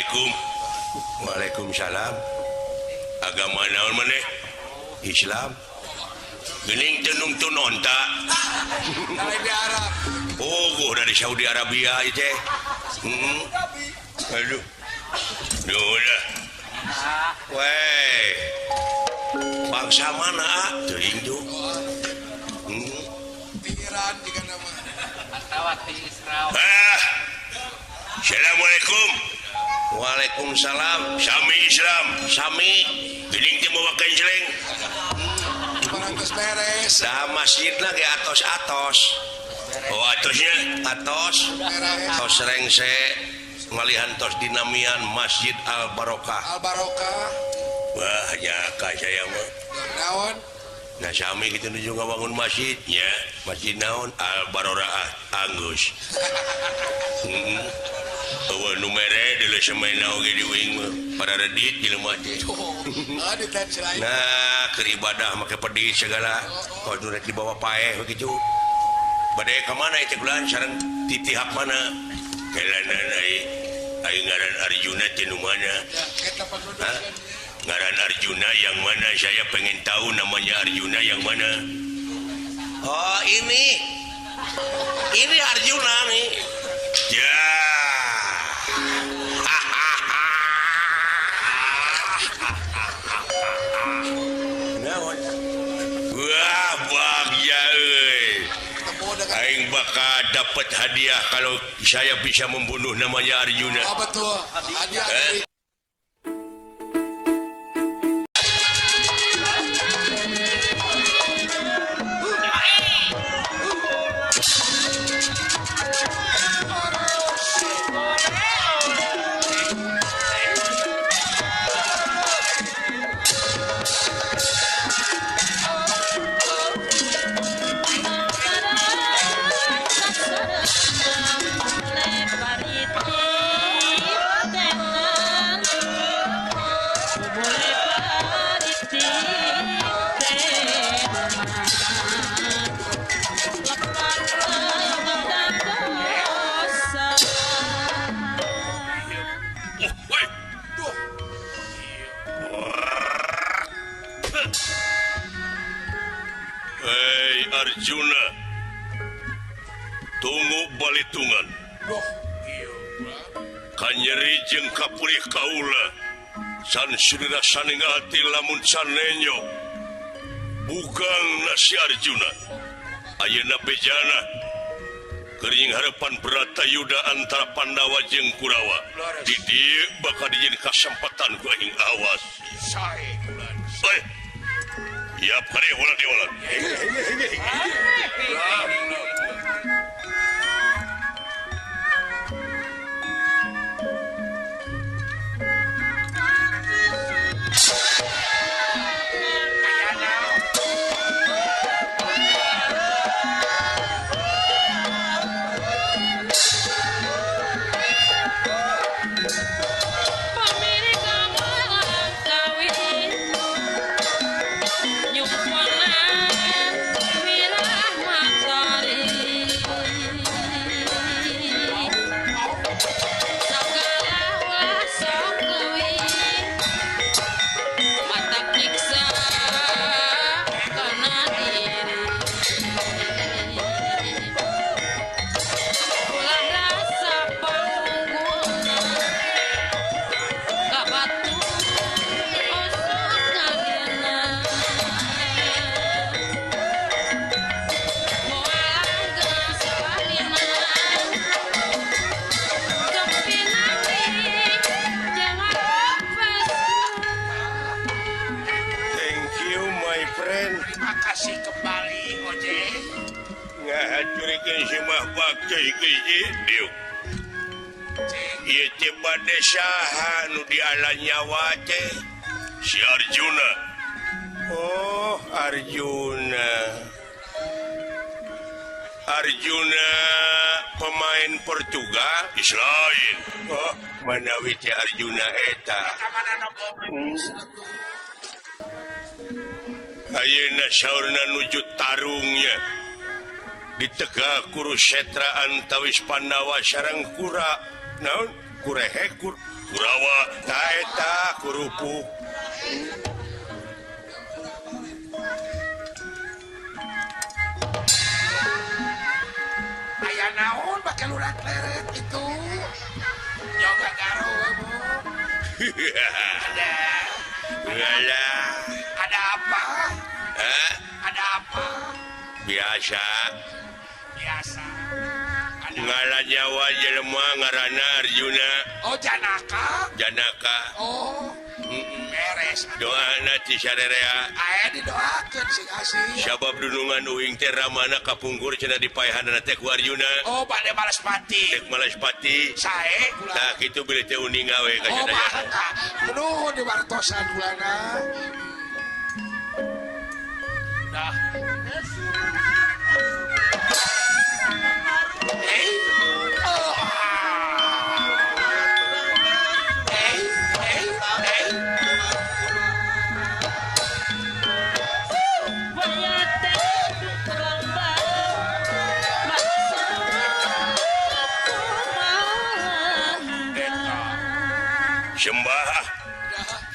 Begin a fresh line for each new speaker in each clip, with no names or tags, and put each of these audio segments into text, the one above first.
Assalamualaikum. Waalaikumsalam. Agama naon maneh? Islam. Geuning teu nungtun onta.
Dari Arab.
Oh, dari Saudi Arabia ieu teh. Aduh. Duh dah. Weh. Bangsa mana? Teuing tuh.
Di Iran juga nama.
Atawati Israel.
Assalamualaikum. Waalaikumsalam. Sami Islam. Sami. Geuning teu mawa kenceleng.
Barang geus beres.
Da masjid lagi atos-atos. Oh atosnya atos.
Beres.
Tos rengse ngalihan tos dinamian Masjid Al Barokah.
Al Barokah.
Wah nyaka saya mah.
Naon?
Nah sami kita juga bangun masjidnya. Masjid naon Al Barokah Anggus. Nu mere dulu semena oge di wing mah. Pada redit jelema teh.
Di tent lain.
Nah, keribadah make pedih segala. Kau nu rek dibawa paeh begitu. Bade ka mana teh bulan sareng titihak mana? Kelanan ai ngaran Arjuna teh nu mana?
Kita perlu
Hah? Ngaran Arjuna yang mana? Saya pengen tahu namanya Arjuna yang mana. Oh, ini. Ini Arjuna nih. Ya. Wah, bahagia euy.
ketemu dengan
Aing bakal dapat hadiah kalau saya bisa membunuh namanya Arjuna.
betul. Hadiah
Eh?
dari
Woi,
tuh.
hei Arjuna. Tunggu balitungan.
Duh.
Kanyeri jeung kapurih kaula. San sirina saningalti lamun sanenyo. Bugang nasi Arjuna. Ayeuna bejana. Kering harapan Bratayuda antara Pandawa jeung Kurawa. Di dieu bakal dijieun kasempatan ku aing awas.
Sae bulan.
Oi. Ya pare ulah diolah. Thank you my friend.
Terima kasih kembali, Oje.
Ngahacurikeun si mah bakcai geus diuk. Ieu teh bade saha nu diala nyawa teh? Si Arjuna. Oh, Arjuna. Arjuna pemain Portugal Israel. Oh, manawi teh Arjuna eta.
Kamana nopo?
Ayeuna saurna nuju tarungnya di tegak Kurusetra antawis Pandawa sareng Kura naon kurehekur Kurawa taeta kurupuk
Ayah naon pakai lurat leret itu. Yoga garo kamu. Ada.
Alah,
Ada apa?
Hah?
Ada apa?
Biasa
Biasa. Ada.
ngaran nyawa jelema ngaranna Arjuna
Oh Janaka.
Janaka
Oh. Beres.
doana ti sarerea
Ayah didoakan sih kasih.
sabab dunungan uing teh ramana kapungkur cenah dipaehanana teh ku Arjuna
Oh pada balas mati.
dek malaspati
Sae
tah
gula.
kitu beli teh uning gawe ka
Oh
sadaya
bangga. Nuhun di bartosan gulana. Dah. Hey. Oh. Hey, hey, hey.
sembah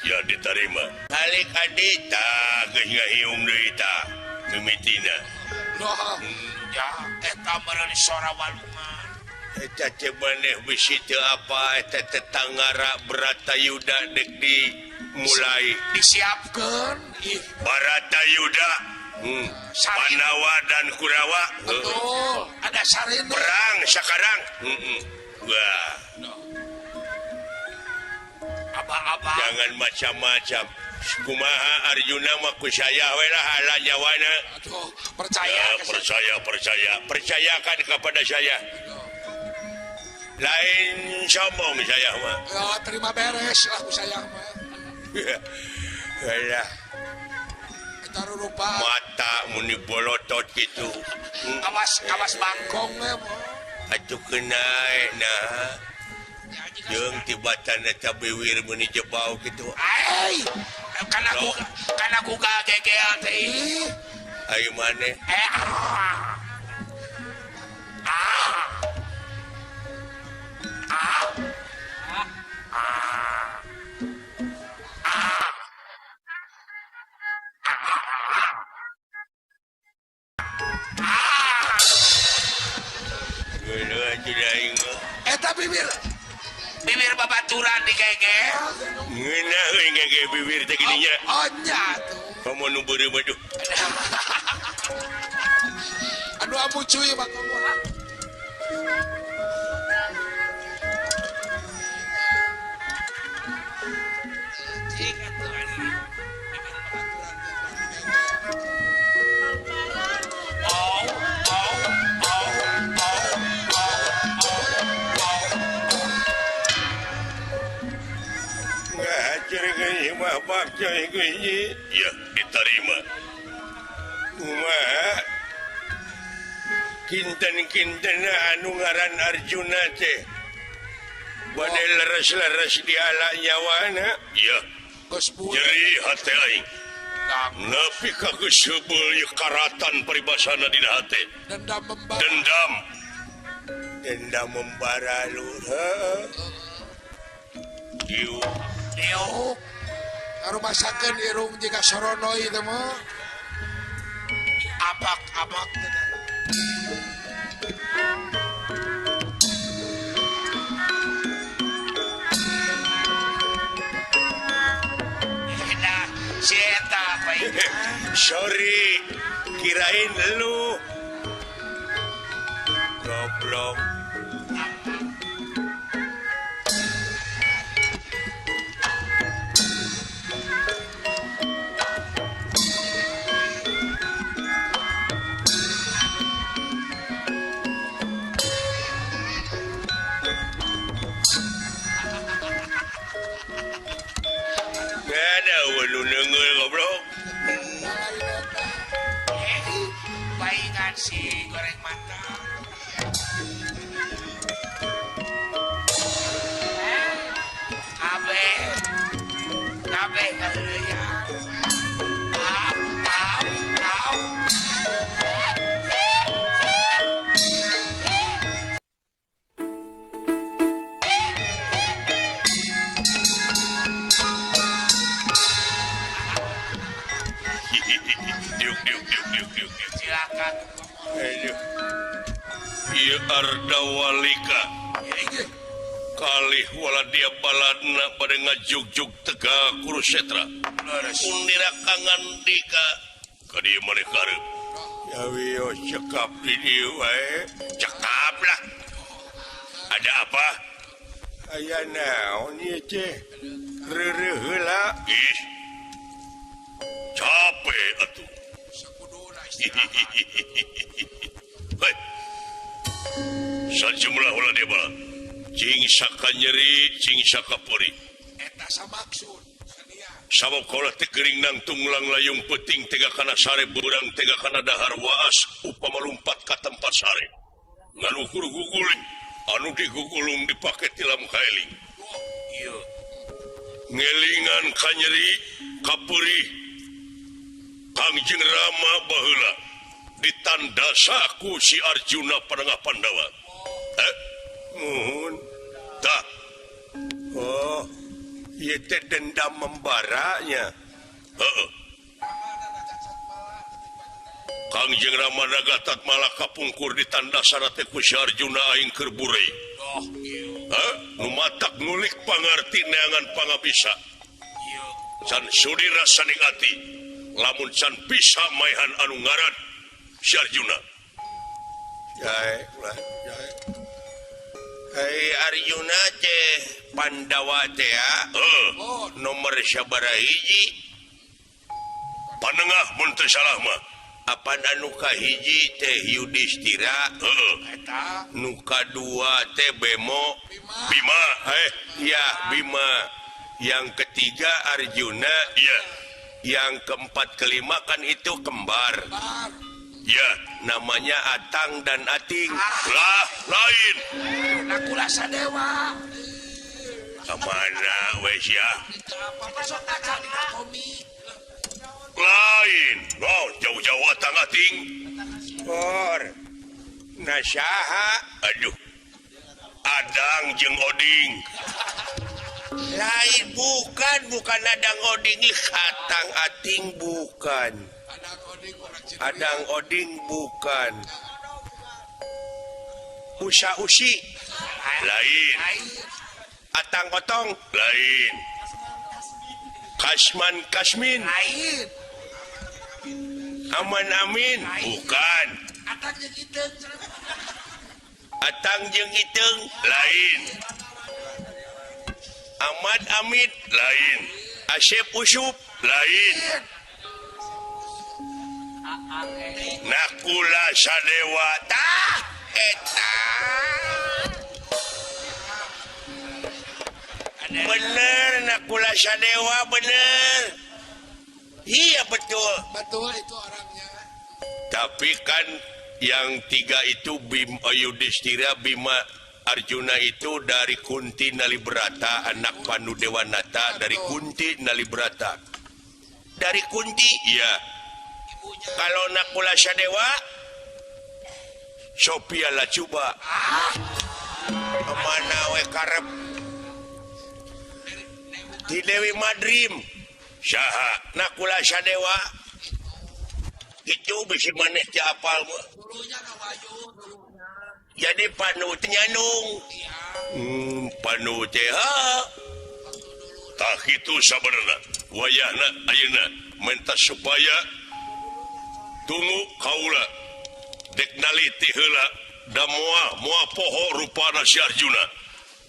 ya diterima alik adita geus ngahiung deui tah mimitina
Noh. Ya, eta meureun sora walungan.
eta teh maneh bisi teu apa eta tetanggara Bratayuda dek di mulai
Disiapkan. Ih,
Baratayuda Pandawa dan Kurawa
betul. Ada sarena.
perang sekarang wah
Abah-abah.
jangan macam-macam kumaha Arjuna mah ku saya we lah hala nyawana
Aduh, percaya
ya,
ke
percayakan kepada saya lain sombong saya mah
Ya, terima beres lah ku sayang mah.
alah
Kita rupa
mata muni bolotot gitu
kawas bangkong we mah.
atuh kenae nah jeung tibatan eta biwir muni jebau kitu
Ai, kana ku gagegel teh.
ayo maneh
Ah.
geuleuh tidak ingat
Eta bibir babaturan digegel.
ngeunah euy ngage bibir teh gininya
Oh nya tuh.
kamu nu beureum aduh
Anu amu cuy bangkong mah.
ngahajar geus mah bakca geus ya diterima kumaha kinten-kinten anu ngaran Arjuna teh bade leres-leres di ala nyawana ya
Geus beureum.
nyeri hate aing nepi ka geus heubeul ieu karatan paribasana dina hate
Dendam membara.
dendam membara lur heuh ieu
Leo. Karu masakeun irung jika soronoi teh mah. Abak-abak teh. Nah, si eta apa ini?
sorry kirain lu goblok nggak ada lu nenggel goblok
Baingan si goreng matang. Abe, abe ya. Au.
Ieu Ardawalika kalih wala dia baladna pada ngajugjug tega Kurusetra. Undira kangandika ka dieu maneh karep. Ya wiyo cekap di dieu wae. Cekap lah. Ada apa? Aya naon ieu teh? Reureuh heula. Ih. Capek atuh. Hei. Sajumlah ulah dia bala. Cing saka nyeri, cing saka pori.
Eta samaksud.
Sabab kaulah teh geuring nang tunglang layung peuting tega kana sare beurang tega kana dahar waas upama lumpat ka tempat sare. Ngan ukur guguling anu digugulung dipake tilam kaeling. Ieu. Ngelingan ka nyeri, ka peurih. Kangjeng Rama baheula ditandasa ku si Arjuna Panengah Pandawa. Muhun. Tah. Oh, ieu teh dendam membaranya. Heeh. Kangjeng Rama Nagatat malah kapungkur ditandasana teh ku si Arjuna aing keur burei. Nu matak ngulik pangarti neangan pangabisa. Can sudi rasaning ati. Lamun can bisa maihan anu ngaran si Arjuna. Jae. Hei Arjuna teh Pandawa teh ya. Nomor sabaraha hiji? Panengah mun teu salah mah. Apan anu kahiji teh Yudhistira.
Eta
Nu kadua teh Bima. Ya Bima. Yang ketiga Arjuna. Iya. Yang keempat kelima kan itu kembar. Ya, namanya Atang dan Ating. Lah, lain.
Nakula Sadewa.
Kamana wes ya?
Masuk akal di komik.
Lain. Oh, jauh-jauh Atang Ating. Or. Nasaha. Aduh. Adang jeung Oding. Lain bukan Adang Oding, Atang Ating bukan. Adang Oding bukan. Usa-usi lain. Atang Otong lain. Kasman Kasmin
Lain.
Aman Amin bukan. Atang jeung Iteung lain. Ahmad Amit lain. Asep Usup lain. Nakula Sadewa tah eta. Bener Nakula Sadewa bener. Iya betul.
Betul itu orangnya.
Tapi kan yang tiga itu Yudhistira, Bima, Arjuna itu dari Kunti Nalibrata, anak Pandu Dewanata dari Kunti Nalibrata. Dari Kunti, iya. Kalau Nakula Sadewa, Sophia Lacuba. Mana we karep? Di Dewi Madrim. Saha Nakula Sadewa. Itu bisi maneh teh apal mah.
Dulunya Kawayu, dulunya.
Jadi Panu teh nyanung. Panu teh tah kitu sabenerna. Wayahna ayeuna mentas supaya tunggu kaula dek naliti heula da moal poho rupana si Arjuna.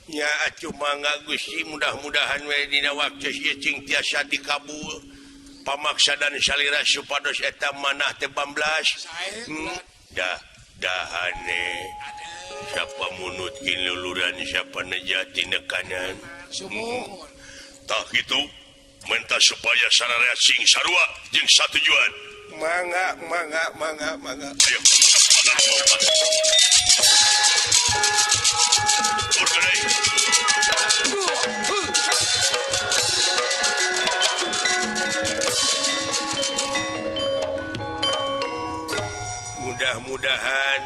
Ya cuma Gusti mudah-mudahan we dina waktu ieu cing tiasa dikabul pamaksa dan salira supados eta manah teh 18. Dahane siapa munutkeun luluran siapa nejati nekanan.
Sumuhun.
Tah kitu mentas supaya sararea sing sarua jeung satujuan. Mangga. Ayo. Urgenai. Mudah-mudahan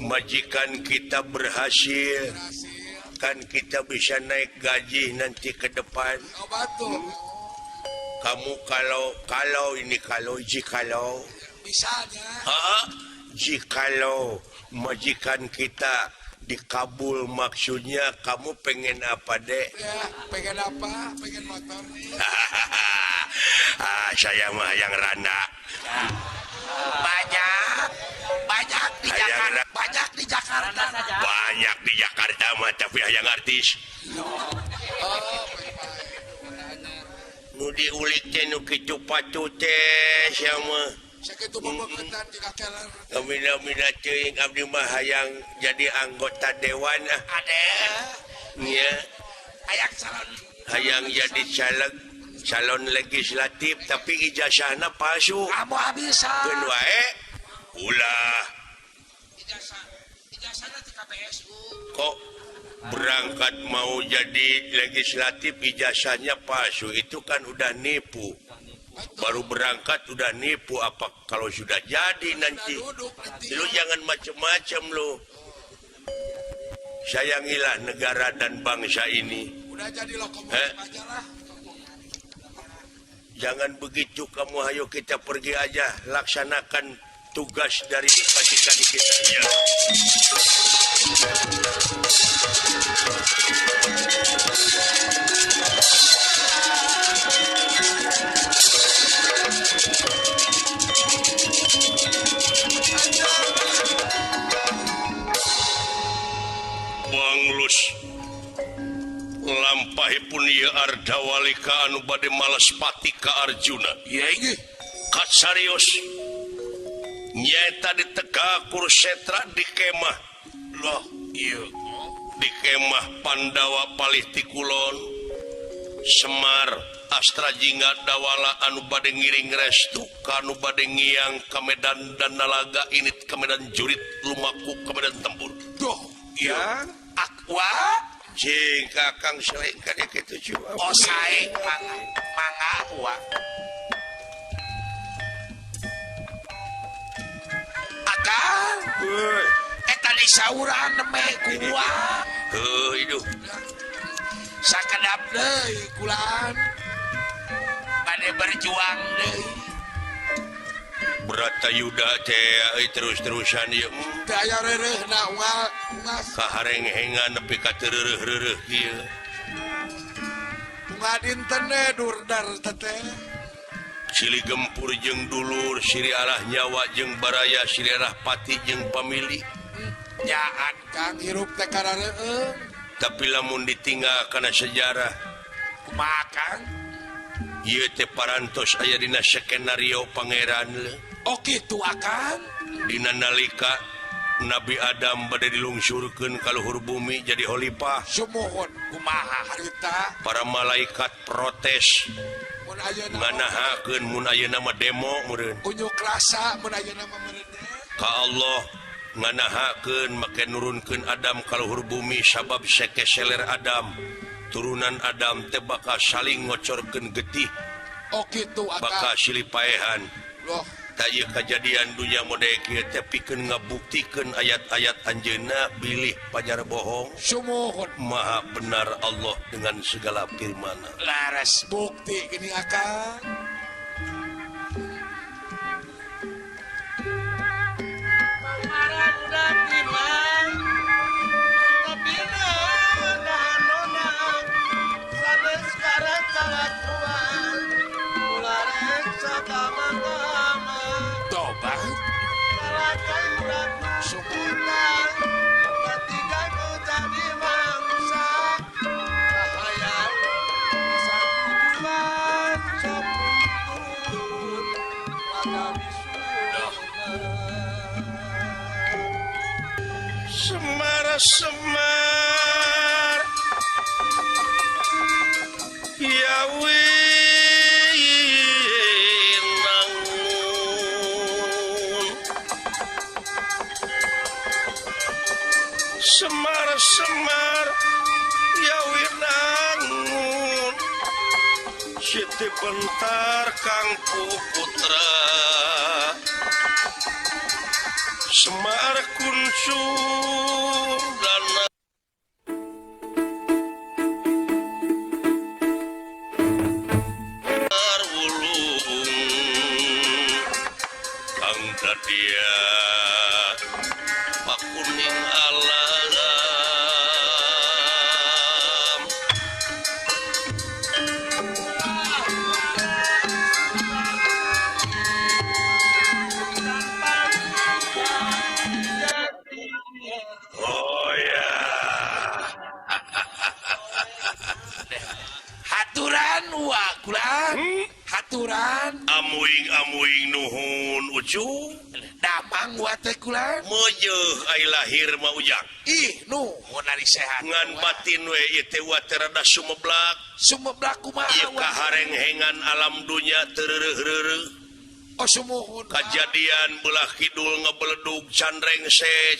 majikan kita berhasil. Kan kita bisa naik gaji nanti ke depan. kamu kalau ini jikalau
Bisanya.
jikalau majikan kita dikabul maksudnya kamu pengen apa dek?
Ya, pengen apa? Pengen motor.
Saya mah yang randa.
Banyak di Jakarta. Banyak di Jakarta.
Banyak di Jakarta mah tapi yang artis. Nu diulik teh nu kitu patu teh sama.
Sakitu pembeketan di kakelar.
Mina teuing abdi mah hayang jadi anggota dewan
Ade.
nya.
Hayang
Hayang jadi calon legislatif tapi ijazahna palsu.
kamu bisa.
Keun wae ulah
Ijazahnya di KPSU.
kok berangkat mau jadi legislatif ijazahnya palsu itu kan udah nipu. Baru berangkat udah nipu apa kalau sudah jadi nanti.
Duduk nanti.
Lu jangan macem-macem lu. Sayangilah negara dan bangsa ini.
Udah jadi lokomotif aja lah.
Jangan begitu kamu, ayo kita pergi aja laksanakan tugas dari majikan kita ya. Banglus lampahipun ieu Ardawalika anu bade malespati ka Arjuna.
Iya ini.
Katsarios nyaeta ditegak Kurusetra di kemah. Loh, iya. Di kemah Pandawa palih ti kulon. Semar Astra Jingga Dawala anu bade ngiring restu ka anu bade ngiyang ka medan dan nalaga init ka medan jurit lumaku ka medan tempur.
Duh,
Ya,
Aqua.
cing kakang selain kan kitu cuma.
Oh, sae mangga Aqua. Akang.
Heuh,
Eta di sauran neme gua.
itu.
Sakedap deui kulaan. Bade berjuang deui.
Berata Yuda teh terus-terusan ieu
Daya reureuhna ungas.
kahareng-hengan nepi ka tereureureuh ieu.
Bunga dinten durdar teteh.
Silih gempur jeung dulur, silih arah nyawa jeung baraya, silih arah pati jeung pamilih.
Nyaan Kang hirup teh karareueung.
Tapi lamun ditinggal kana sejarah,
Kumaha Kang?
ieu teh parantos aya dina skenario pangeran le.
Oh kitu Akang.
Dina nalika Nabi Adam bade dilungsurkeun ka luhur bumi jadi khalifah,
Sumuhun kumaha harita.
para malaikat protes
Mun ayeuna
nganahakeun mun ayeuna mah demo meureun.
unjuk rasa mun ayeuna mah meureude.
Ka Allah nganahakeun make nurunkeun Adam ka luhur bumi sabab sekeseler Adam. Turunan Adam teh bakal saling ngocorkeun getih,
Oh kitu
bakal
Akang.
silih paehan.
Loh,
Tak ieu kejadian dunia mode kieu teh pikeun ngabuktikeun ayat-ayat anjeunna bilih pajar bohong.
sumuhun.
Maha benar Allah dengan segala firman-Na.
Laras bukti gini Akang.
Kemarin udah bilang, tapi nona sampai sekarang kelakuan, mulai sama-sama,
Tobat.
kelakai udah
Sumuhun.
ketika ku jadi mangsa, bahaya bisa tujuan sepuluh pada bisu.
Semar Yawi nangun Semar Yawi nangun Siti bentar Kangku Putra Semar kunsur dana
haturan haturan
amuing nuhun Ucu
damang kulan
ay lahir mau ujang
sehat
ngan batin terada sumeblak
sumeblak kumaha
hareng-hengan alam dunya kejadian belah kidul ngebeledug candreng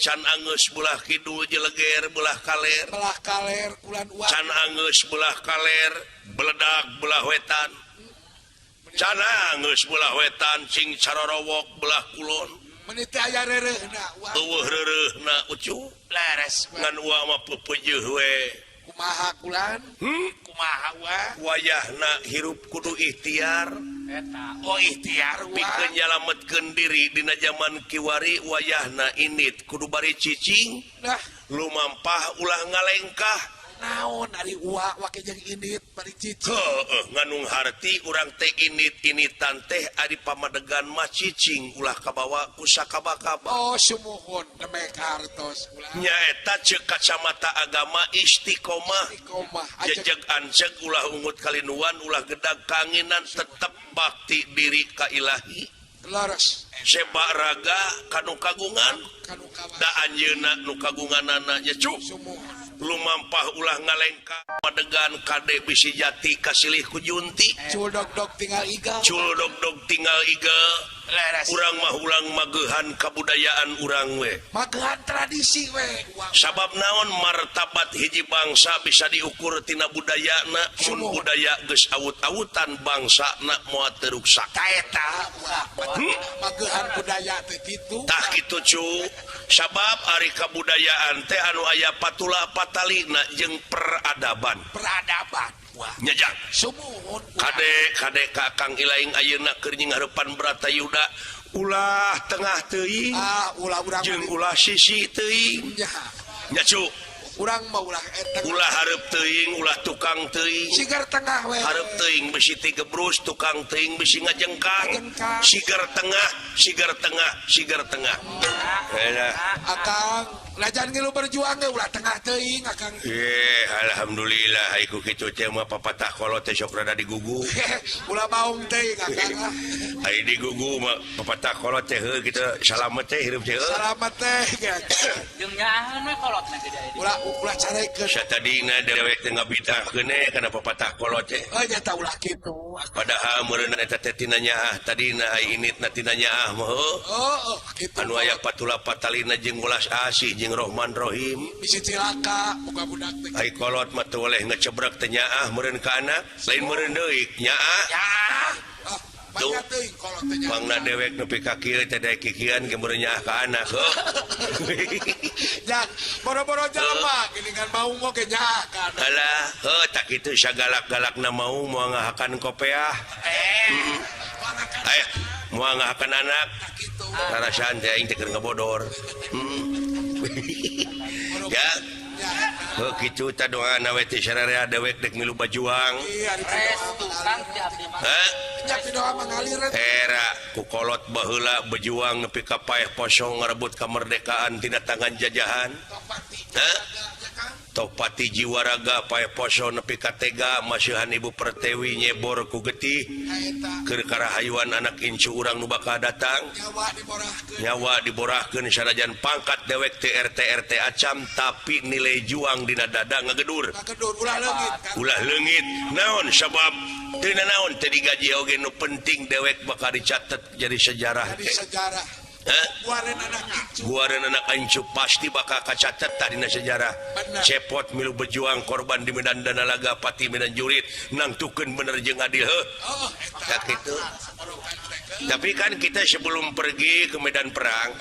can angus belah kidul jeleger belah kaler can angus belah kaler beledak belah wetan can angus belah wetan cing carorowok belah kulon
menit aya
Ucu ngan mah pepeueuh we
kumaha kulan kumaha
wayahna hirup kudu ikhtiar
ikhtiar
pikeun nyalametkeun diri dina zaman kiwari wayahna init kudu bari cicing lumampah ulah ngalengkah
naon ari wake jeung init bari cicing
nganung harti urang teh init-initan teh ari pamadegan mah cicing ulah kabawa ku sakaba-kaba
sumuhun demek hartos
nyaeta ceuk kacamata agama istiqomah jejeg anceg ulah ungut kalinuan ulah gedag kanginan tetep bakti diri ka ilahi
leres
sebak raga kanu kagungan da anjeunna nu kagunganana nya cu lumampah ulah ngalengka padegan kade bisi jati kasilih ku junti
cul dog tinggal iga
urang mah ulang magehan kabudayaan urang we
magehan tradisi we
sabab naon martabat hiji bangsa bisa diukur tina budayana mun budaya geus awut-awutan bangsana moal teu ruksak
taeta magehan budaya teh kitu
tah kitu cu sabab ari kabudayaan teh anu aya patula patalina jeung peradaban nyajang
sumuhun
kade kakang ilaing ayeuna keur nyingharepan Bratayuda ulah tengah teuing
ulah urang
jeung ulah sisi teuing nya cu
urang mah ulah
hareup teuing ulah tukang teuing
sigar tengah we
hareup teuing bisi tigebrus tukang teuing bisi ngajengkang sigar tengah
akang lajan ngilu berjuang ge ulah tengah teuing akang
alhamdulillah aiku kitu teh mah papatah kolot teh sok rada digugu
ulah baung teuing akang
ai digugu mah papatah kolot teh heuh kitu salamet teh hirup teh
salamet teh
jeung nyahan we kolotna gede
ulah carekeun
satadina dewek teh ngabidahkeun kana papatah kolot teh
nya tah ulah kitu
padahal meureun eta teh tina nyaah tadina ai initna tina nyaah mah
kitu
anu aya patula patalina jeung welas asih jeung Rahman Rahim
bisi cilaka boga budak teh
ai kolot mah teu oleh ngecebrek teh nyaah meureun ka anak lain meureun deui nyaah tuh mangna dewek nepi ka kieu teh daek kikian ge meureun nyaah ka anak
jak boro-boro jalma geuningan mau ngoge nyaah kan
alah tak kitu sagalak-galakna mau moal ngahakan kopeah aya moal ngahakan anak karasaan teh aing teh keur ngabodor ya kitu ta doana we teh sararea dewek dek milu bajuang era ku kolot baheula bejuang nepi ka paeh posong ngarebut kamerdekaan tina tangan jajahan Topati jiwa raga paeh poso nepi ka tega maseuhan Ibu Pertewi nyebor ku getih keur karahayuan anak incu urang nu bakal datang nyawa diborahkeun sanajan pangkat dewek teh RT acam tapi nilai juang dina dada ngagedur ulah leungit naon sabab teu naon teh digaji oge nu penting dewek bakal dicatet jadi sejarah guareun anak incu pasti bakal kacatet dina sejarah cepot milu berjuang korban di medan Danalaga pati medan jurid nangtukeun bener jeung adil tak kitu tapi kan kita sebelum pergi ke medan perang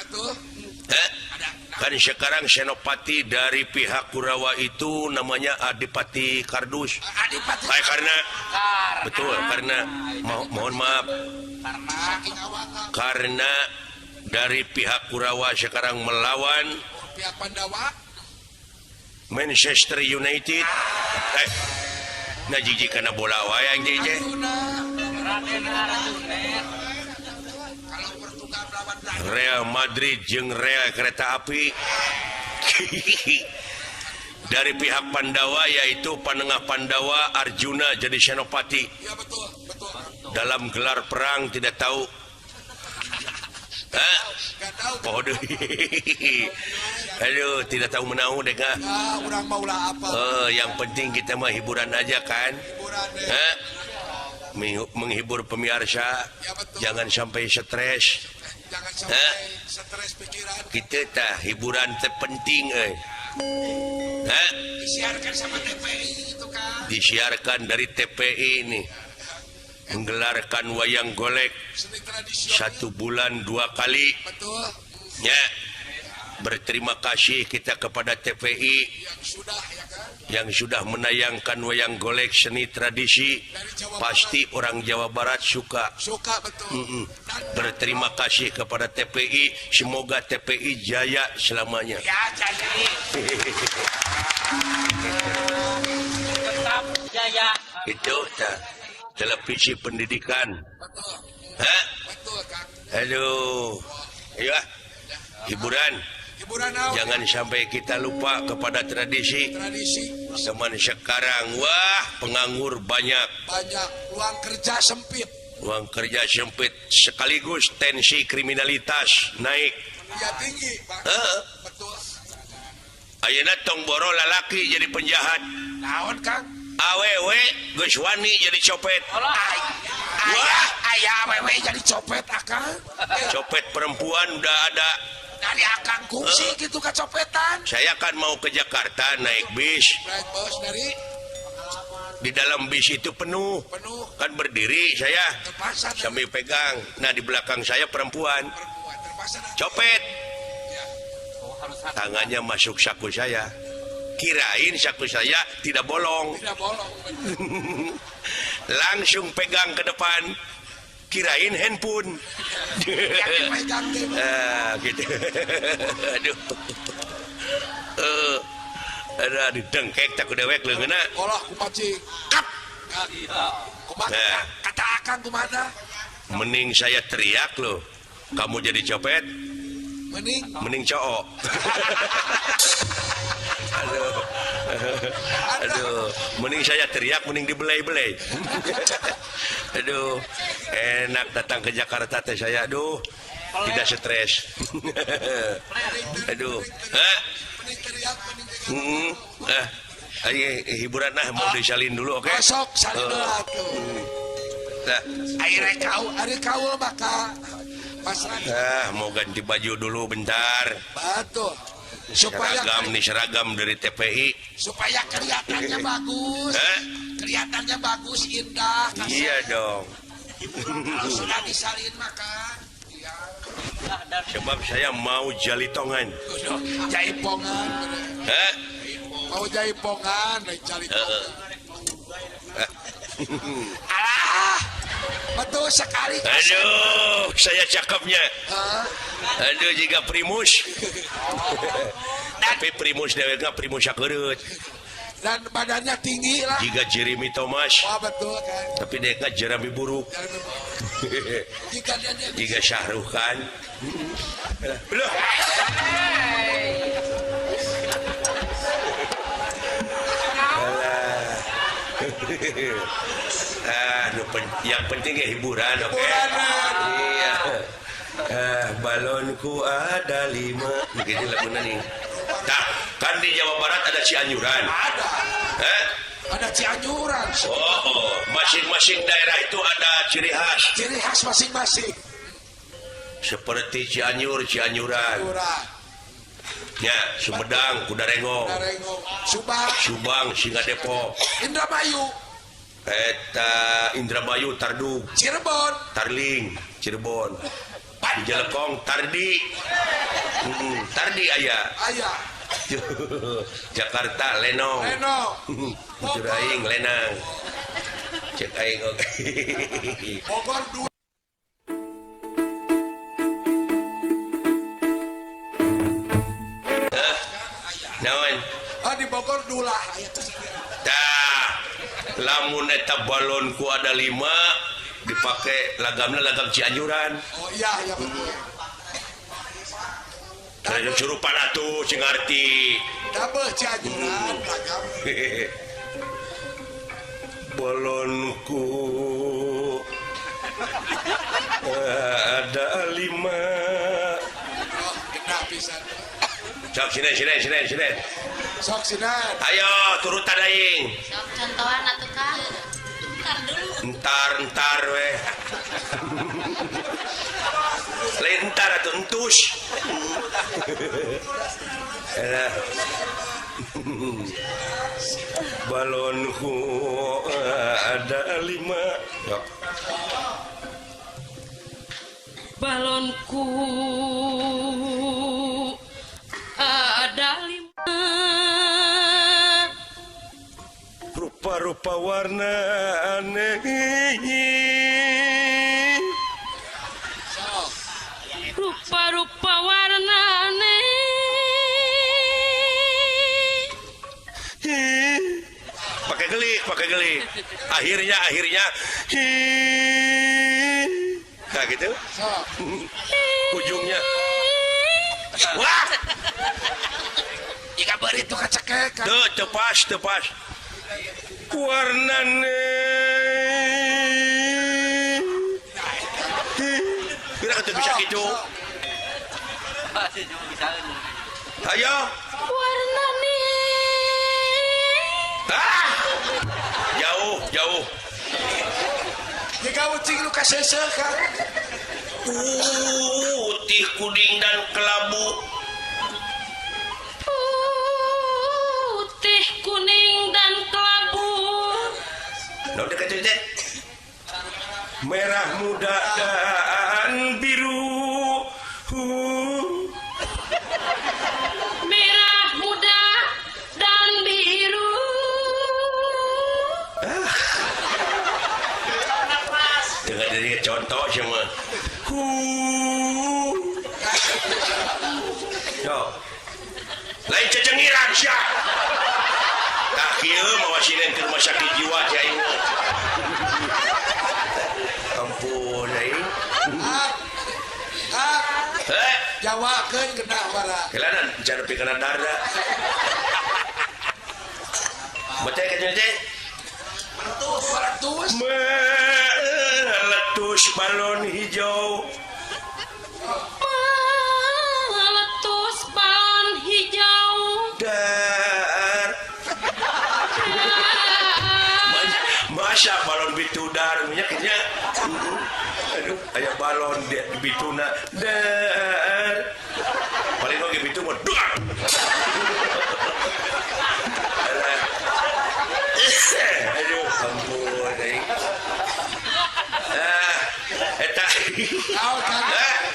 kan sekarang senopati dari pihak Kurawa itu namanya Adipati Kardus karena mohon maaf karena dari pihak Kurawa sekarang melawan
pihak Pandawa
Manchester United nah jiji kana bola wayang jiji Real Madrid jeung Real Kereta Api dari pihak Pandawa yaitu Panengah Pandawa Arjuna jadi senopati.
Ya betul.
Dalam gelar perang tidak tahu. Hah?
Gak tahu.
Oh, aduh, tidak tahu menahu deh kak.
Ah, orang maulah apa?
Yang penting kita mah hiburan aja kan.
Hiburan deh.
Hah? Menghibur pemirsa,
Ya, betul.
jangan sampai stres.
Jangan sampai stres pikiran.
Kita tah hiburan terpenting. Hah?
Disiarkan sama TPI itu kan.
Disiarkan dari TPI ini, menggelarkan wayang golek
Seni tradisional.
1 bulan 2 kali.
Betul.
Ya, berterima kasih kita kepada TPI
Yang sudah ya kan.
yang sudah menayangkan wayang golek seni tradisi.
Dari Jawa
Pasti orang Jawa Barat suka.
Suka betul. Dan
Berterima kasih kepada TPI. Semoga TPI jaya selamanya.
ya jadi
Tetap jaya.
Itu tak televisi pendidikan.
betul.
Hah?
Betul kan.
Aduh. Ayo ah. Hiburan.
Hiburan naon?
Jangan sampai kita lupa kepada tradisi.
Tradisi
Zaman sekarang, wah, penganggur banyak.
banyak, ruang kerja sempit.
Uang kerja sempit sekaligus tensi kriminalitas naik.
Ya tinggi, Bang. Betul.
Ayeuna tong boro lalaki jadi penjahat.
Naon, Kang?
Awewe geus wani jadi copet.
Ayah, awewe jadi copet akang.
Copet perempuan udah ada.
Dari akang kungsi gitu kecopetan.
Saya kan mau ke Jakarta naik bis.
Right, bos, dari
Di dalam bis itu penuh.
penuh
Kan berdiri saya
terpaksa
sambil pegang. Nah, di belakang saya perempuan.
perempuan terpaksa.
Copet.
Oh, harus hati.
Tangannya masuk saku saya. Kirain saku saya tidak bolong.
Tidak bolong.
Langsung pegang ke depan. Kirain handphone.
Yang dipegang dia.
Gitu. Aduh. Aduh, dengkek tak dewek leungeuna.
Olah kumaci. Kap. Kumaha?
Nah.
Kata akang kumaha?
Mending saya teriak loh. Kamu jadi copet, mending cowok. Aduh, mending saya teriak, mending dibelai-belai. Aduh, enak datang ke Jakarta teh saya. Aduh, tidak stres. Aduh, hah?
Mending teriak, mending pegang.
Ayo hiburan nah mau disalin dulu, oke?
Besok salin dulu tuh.
Nah,
Ari kaul maka masyarakat.
mau ganti baju dulu bentar.
Betul. Supaya
Seragam dari TPI.
supaya kelihatannya bagus.
Hah?
Kelihatannya bagus, indah.
Iya dong.
Kalau sudah disalin maka ya.
Sebab saya mau jalitongan.
Udah, jaipongan.
Hah?
Mau jaipongan, cari alah, betul sekali.
Aduh, saya cakepnya.
Hah?
Aduh, jika primus. Tapi primus dewek nggak primus sakereut.
Dan badannya tinggi lah.
Jika Jeremy Thomas.
Wah betul kan.
Tapi dia nggak Jeremy buruk.
Jika dia
Jika Syahrukh Khan. Belum. Yang penting ya hiburan, oke? Iya. Balonku ada 5. Begini lagunya nih. Nah, kan di Jawa Barat ada Cianjuran.
ada.
Hah?
Ada Cianjuran.
Oh, masing-masing daerah itu ada ciri khas.
Ciri khas masing-masing.
Seperti Cianjuran.
Cianjuran.
Ya, Sumedang, Kudarengong.
Darengong. Subang.
Subang, Singa Depok.
Indramayu.
Eta Indramayu, Tardug.
Cirebon.
Tarling, Cirebon. Di Jelekong, Tardi. Tardi aya.
Ayah.
Jakarta, Lenong.
Reno.
Bujur aing, Lenang. Cek aing oke.
Bogor 2.
Naon?
Di Bogor Dulah.
Tah, lamun eta balonku ada 5 dipakai lagamna lagam Cianjuran.
Oh iya, ya betul.
Ada suruh panatu sing ngarti.
Dabeh cianjuran lagam.
Balonku ada 5.
Oh, kena pisan.
Sok sini.
Sok sinan.
Ayo turutan aing.
Sok contohan atuh Kang. Ntar dulu.
Entar we. Lain entar atau entus. Balonku ada 5. Yok.
Balonku ada 5.
Rupa-rupa warna aneh.
Sok.
Rupa-rupa warna aneh.
Pakai gelik. Akhirnya. Nah gitu.
Sok.
Ujungnya. Wah.
Jika beri itu kacekek.
Tepas. Warnane. Kira kan bisa gitu. Ayo.
Warna nih.
Jauh.
Jika ucing lu kasese kan.
Putih, kuning dan kelabu.
Putih, kuning dan kelabu.
Nah, udah kecil. Merah muda dan biru.
Merah muda dan biru.
Dengar dari contoh semua. Yo. Lain cecengiran sia. Tak kieu mawa sinen ke rumah sakit jiwa aing. Ampun aing.
Jawakeun kena bara.
Kelanan cara pikana darda. Bocah kecil teh.
Meletus.
Meletus balon hijau.
Meletus balon hijau.
Dar. Masa balon bitudar minyaknya. Aduh, aya balon di bituna. Dar. Paling oge bitu mah dar. Aduh, ampun aing. Eta.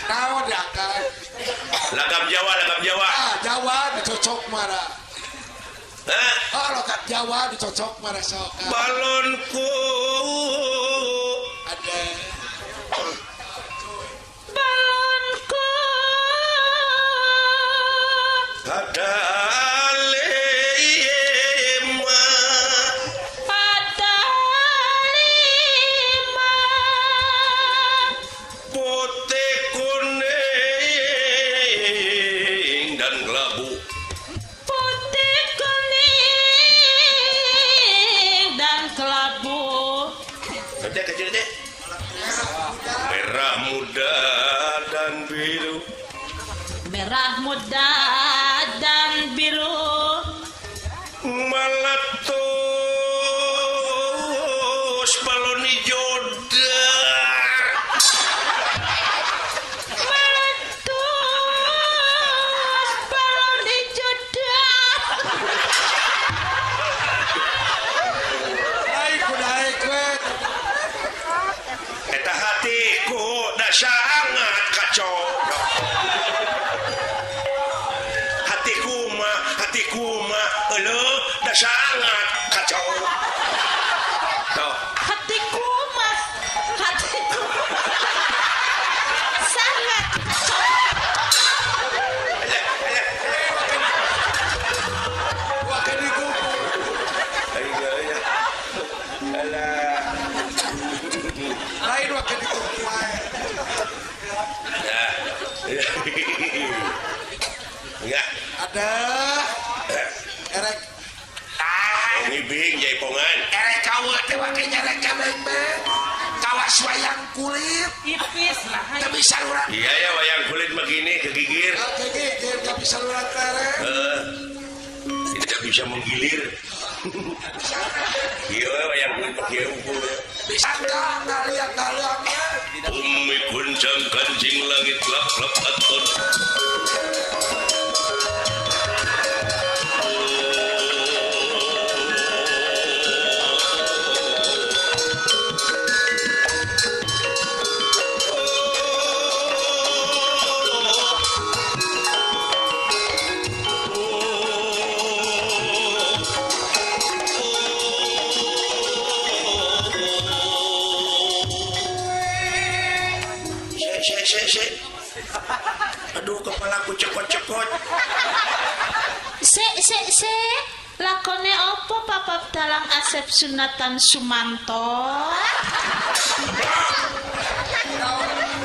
Naon ya kan.
Lagam Jawa.
Jawa dicocok marah. Lokat Jawa dicocok marah sok.
Balonku
Ada.
Balonku
ada 5.
ada 5.
Putih, kuning dan kelabu.
Putih, kuning dan kelabu.
Nanti kecil deh. Merah muda dan biru.
Merah muda dan biru.
Meletus balon hijau dar.
Meletus balon hijau dar.
Naik we.
Eta hatiku dah sangat kacau. Hatiku mah dah sangat kacau. Tuh.
Hatiku mah
ada erek
ngibing jaipongan.
erek kawa teh wake nyarek kabeng kawas wayang kulit
Ipis lah.
tapi saluran
Iya ya wayang kulit begini kegigir.
gigir tapi saluran erek
Tidak bisa menggilir. Iya wayang kulit pakai unggul.
bisa nggak lihat dalamnya
Bumi guncang kancing langit lap lap aton. Se. Aduh kepalaku cekot-cekot.
Se lakone opo papap dalang Asep Sunatan Sumanto?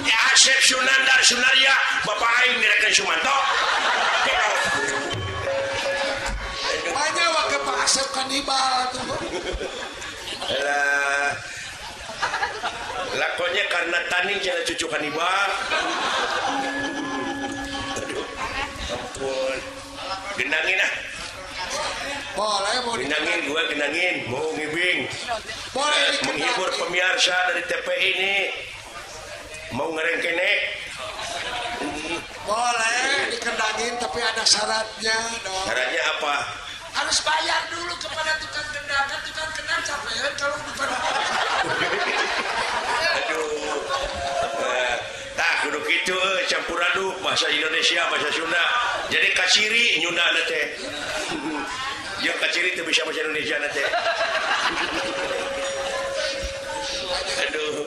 Ya Asep Sunandar Sunarya Bapak aing direkan Sumanto.
banyak wake Pak Asep kanibal tuh
Alah. Lakonnya karena taning cara cucu kanibal. Aduh. Ampun. Genangin ah.
boleh mau
Genangin gua genangin. Mau ngibing.
boleh
Menghibur pemirsa dari TPI ini. Mau ngerengkene.
boleh dikendangin tapi ada syaratnya dong
Syaratnya apa?
harus bayar dulu kepada tukang kendang kan tukang kendang capek kalau bukan
Aduh. Tak kudu kitu campur aduk bahasa Indonesia bahasa Sunda. Jadi kaciri nyunda teh. Jeung kaciri teu bisa bahasa Indonesia teh. Aduh.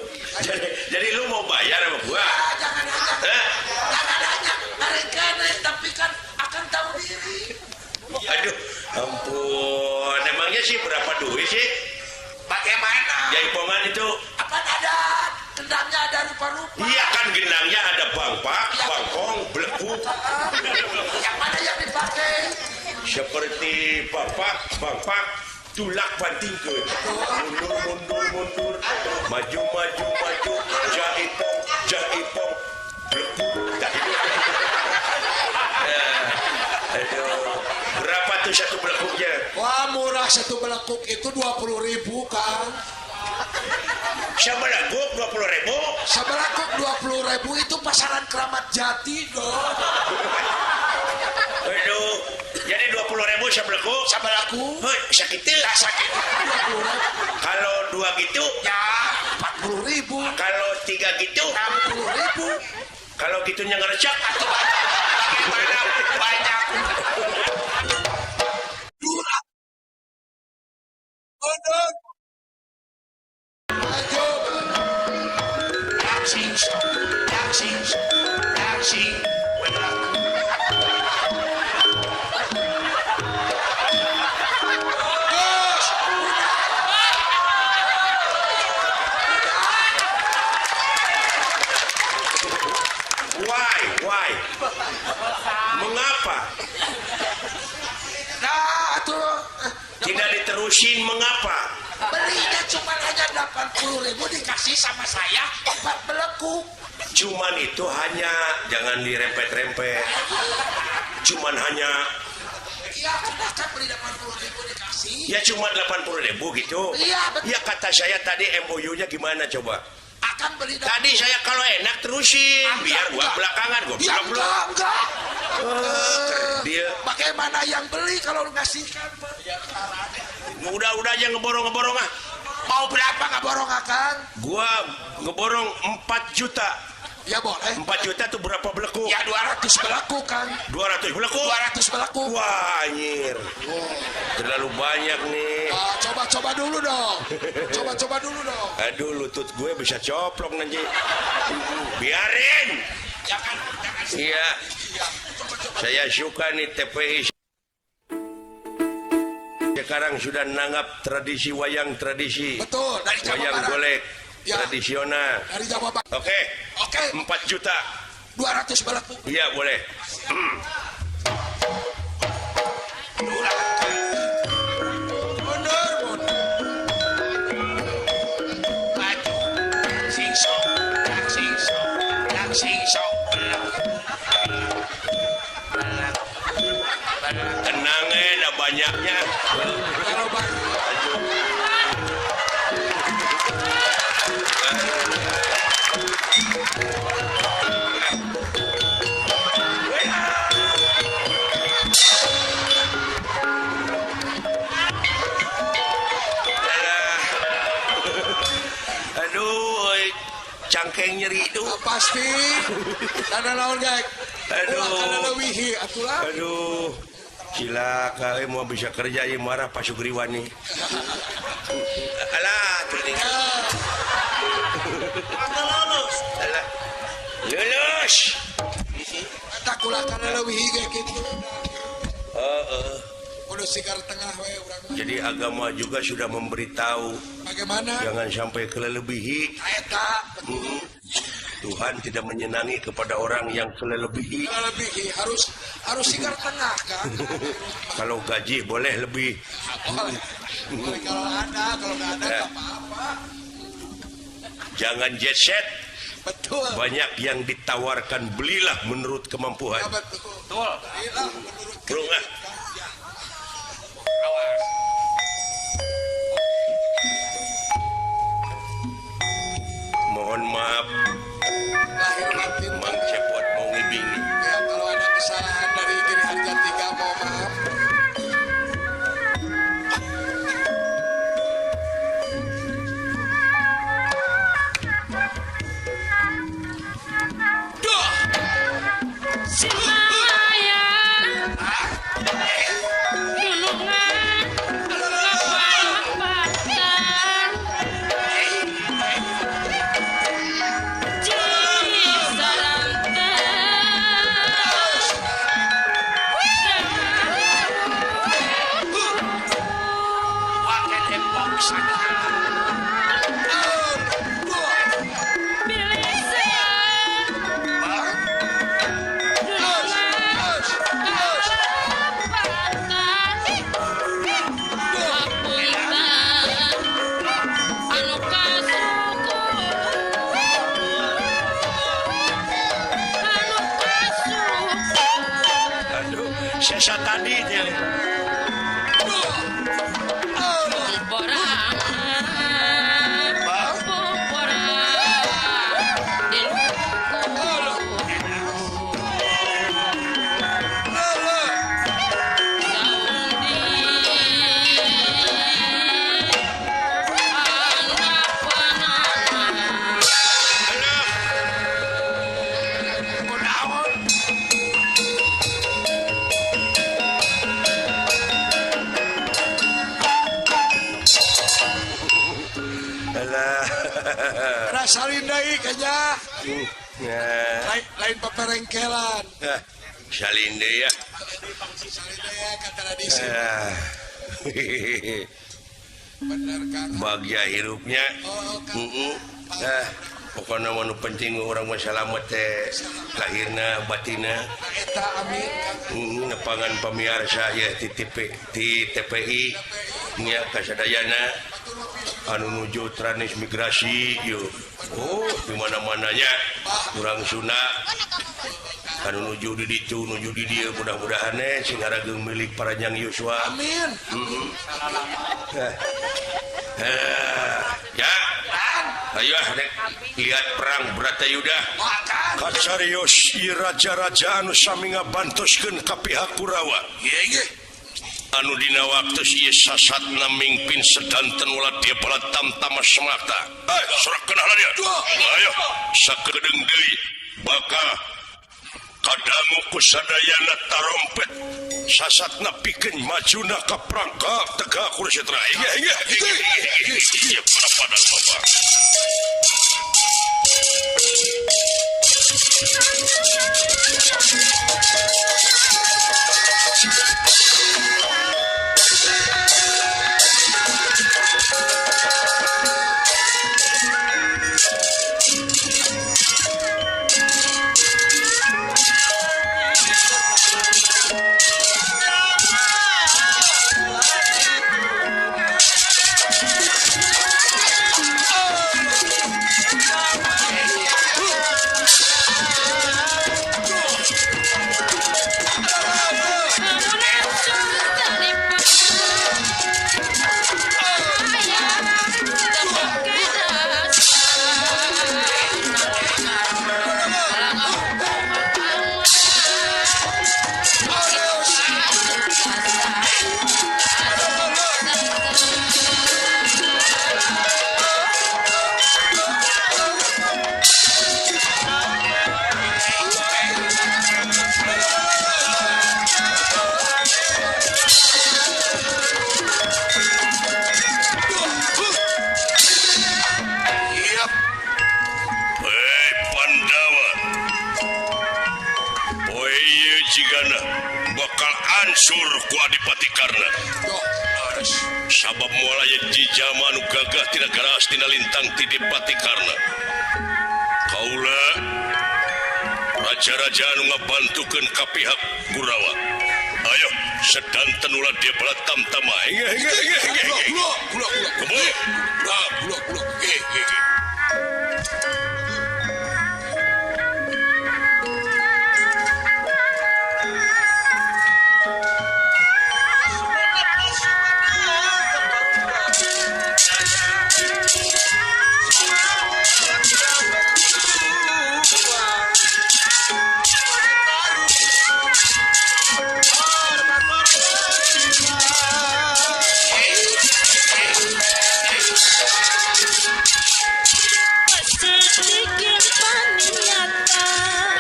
Jadi lu mau bayar sama gua?
jangan nanya mereka tapi kan akan tahu diri
Aduh, ampun. Emangnya sih berapa duit sih?
bagaimana
Jaipongan itu?
apa ada kendangnya ada rupa-rupa
Iya kan genangnya ada bangpak, bangkong, belekuk.
yang mana yang dipakai
Seperti bangpak, tulak bantingkeun. Mundur, maju, jaipong, belekuk. Aduh, berapa tuh satu belekuknya?
wah murah satu belekuk itu 20.000 Kang
Sebelekuk 20.000.
sebelekuk 20.000 itu pasaran Keramat Jati dong
Aduh, jadi 20.000 sebelekuk.
sebelekuk
Hei, sakit
tak sakit 20.000
Kalau 2 gitu,
ya 40.000
kalau 3 gitu,
60.000
kalau gitunya ngerecak.
bagaimana banyak durang Odon maju reaksi Gus
Why? Mengapa?
nah tuh
Tidak diterusin mengapa?
belinya cuma hanya 80.000 dikasih sama saya 4 belekuk
Cuman itu hanya, jangan dirempet-rempet. Cuman hanya,
iya kenapa beli 80.000 dikasih
ya cuma 80.000 gitu.
iya betul
Ya kata saya tadi MOU-nya gimana coba?
akan beli
Tadi saya kalau enak terusin, biar gua belakangan gua
ya enggak
Dia
bagaimana yang beli kalau ngasihkan
udah aja ngeborong ah.
mau berapa nggak borong akan
Gua ngeborong 4 juta.
ya boleh
4 juta tuh berapa belekuk?
ya 200 belekuk kan
200 belekuk?
200 belekuk
Wah anjir. Terlalu banyak nih.
coba dulu dong coba dulu dong
Aduh lutut gue bisa coplok nanti. Biarin.
jangan
Iya. Saya suka nih TPI. Sekarang sudah nanggap tradisi wayang tradisi.
betul dari Jawa
Wayang
Barat
golek
Ya.
tradisional.
dari Jawa Barat
Oke.
oke
4 juta.
200 belekuk
Iya boleh.
Mundur, mundur. Maju. Singsong, yang singsong, yang singsong.
Tenang dah banyaknya.
Kalau bang,
Aduh, cangkeng nyeri itu.
pasti. Ada lawan gak?
Aduh.
Ada wihi, atulah.
Aduh, cilaka mau bisa kerja ya marah Pak Sugriwani. Alah, tuling.
Ada lulus.
Alah. Lulus.
Takulah karena ada wihi kayak gitu.
Heeh.
Udah sikar tengah we urang.
Jadi agama juga sudah memberitahu
Bagaimana?
jangan sampai kelelebihi.
Eta
Tuhan tidak menyenangi kepada orang yang kelelebihi.
lebih harus sikar tengah kan?
Kalau gaji boleh lebih.
Boleh kalau ada, kalau nggak ada nggak apa-apa.
Jangan jet set.
Betul.
Banyak yang ditawarkan, belilah menurut kemampuan.
Ya, betul.
Betul.
Inilah menurut
Bro, ah. Mohon maaf,
lahir batin.
Mang Cepot mau ngibing nih.
Ya, kalau ada kesalahan dari diri harga 3 mau maaf.
Aduh, sesa tadi dia. Alah.
Rasalin deui kayaknya.
Nah,
Lain paperengkelan.
salin deh ya.
Salin deui kata tradisi.
Ah.
Bener Kang.
Bahagia hirupnya.
Oh, Kang.
Pokoknya mau penting orang masalamat teh lahirna batina.
Eta amin Kang.
Nepangan pamiarsa ya di TPI nya kasadayana anu nuju transmigrasi yuk. Oh, di mana-mananya kurang Sunda anu nuju di ditu nuju di dia mudah-mudahan sing harageng milik Paranjang Yuswa.
Amin.
Ya. Ayo dek lihat perang Bratayuda.
Makan.
Kacarios ieu raja-raja anu sami ngabantoskeun ka pihak Kurawa.
Iya.
Anu dina waktu ieu sasatna mingpin sedanten ulah dia bala tamtama semata. Sorakeun hala dia. Ayo sakedeung deui bakal kadangu ku sadayana tarompet sasatna pikeun majuna ka perangkap tegak kursetra. Iya pada bapak. digusur ku Adipati Karna. Sabab moal aya jijama anu gagah tina garas tina lintang ti Adipati Karna. Kaula raja-raja anu ngabantukeun ka pihak Kurawa. Ayo sedanten ulah dia bala tamtama.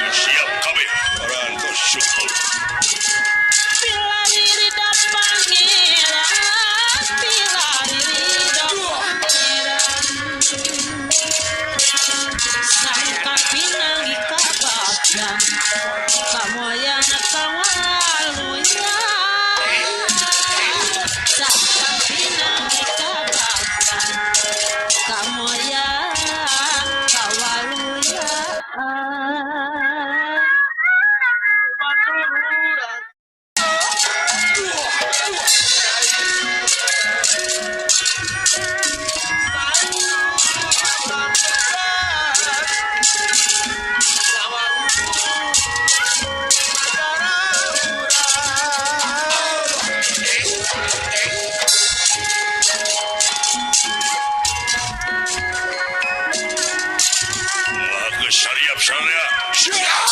Siap kami Ranto syukur.
Bila diri sangka pinang ikabakya kamu yang kawalunya sangka pinang ikabakya kamu yang kawalunya
Maka siap saya.
Siap.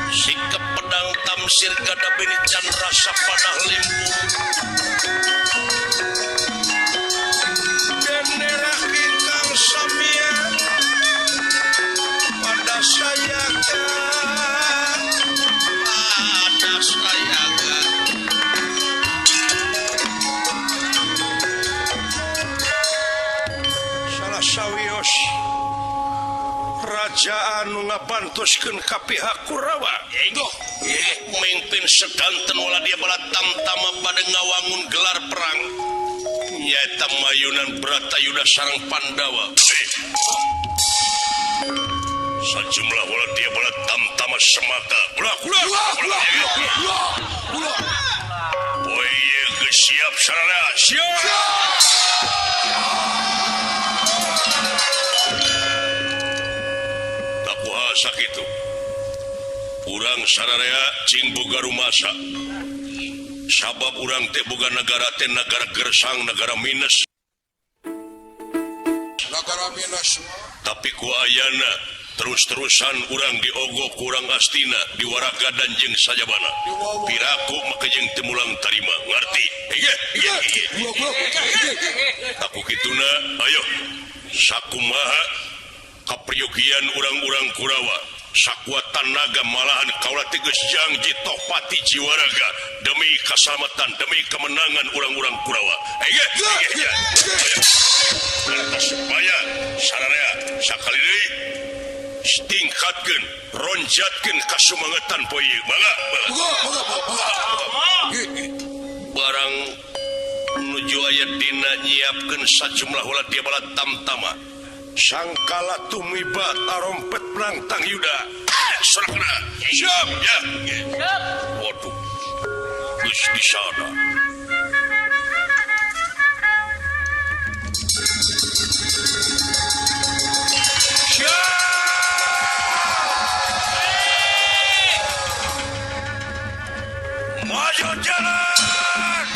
Sikap pedang tamsir gada benican rasa padah limpu. Gendera bintang samia pada sayaga. Salah sawios Raja anu ngabantoskeun ka pihak Kurawa. Memimpin sedanten wala dia bala tamtama pada ngawangun gelar perang. Nyaeta mayunan Bratayuda sareng Pandawa. Sajumlah wala dia bala tamtama semata. Ulah. Boy geus siap sarana. Siap. Sakitu urang sararea cing boga rumasa sabab urang teh boga negara teh negara gersang negara minus tapi ku ayana terus-terusan urang diogok urang astina diwaraga dan jeung sajabana piraku make jeung teu mulang tarima ngarti aku kituna ayo sakumaha kapriyogian urang-urang Kurawa sakuat tanaga malahan kaula teh geus janji Tohpati Jiwaraga demi keselamatan demi kemenangan urang-urang Kurawa. Lantas supaya sararea sakali deui tingkatkeun ronjatkeun kasumangetan poe ieu bangga. Barang nuju aya dina nyiapkeun sajumlah ulah dia bala tamtama. Sangkala tumibat arompet Plangtang Yuda. Sorakna. Siap ya. Siap. Waduh. Geus di sana. Siap. Maju jalan.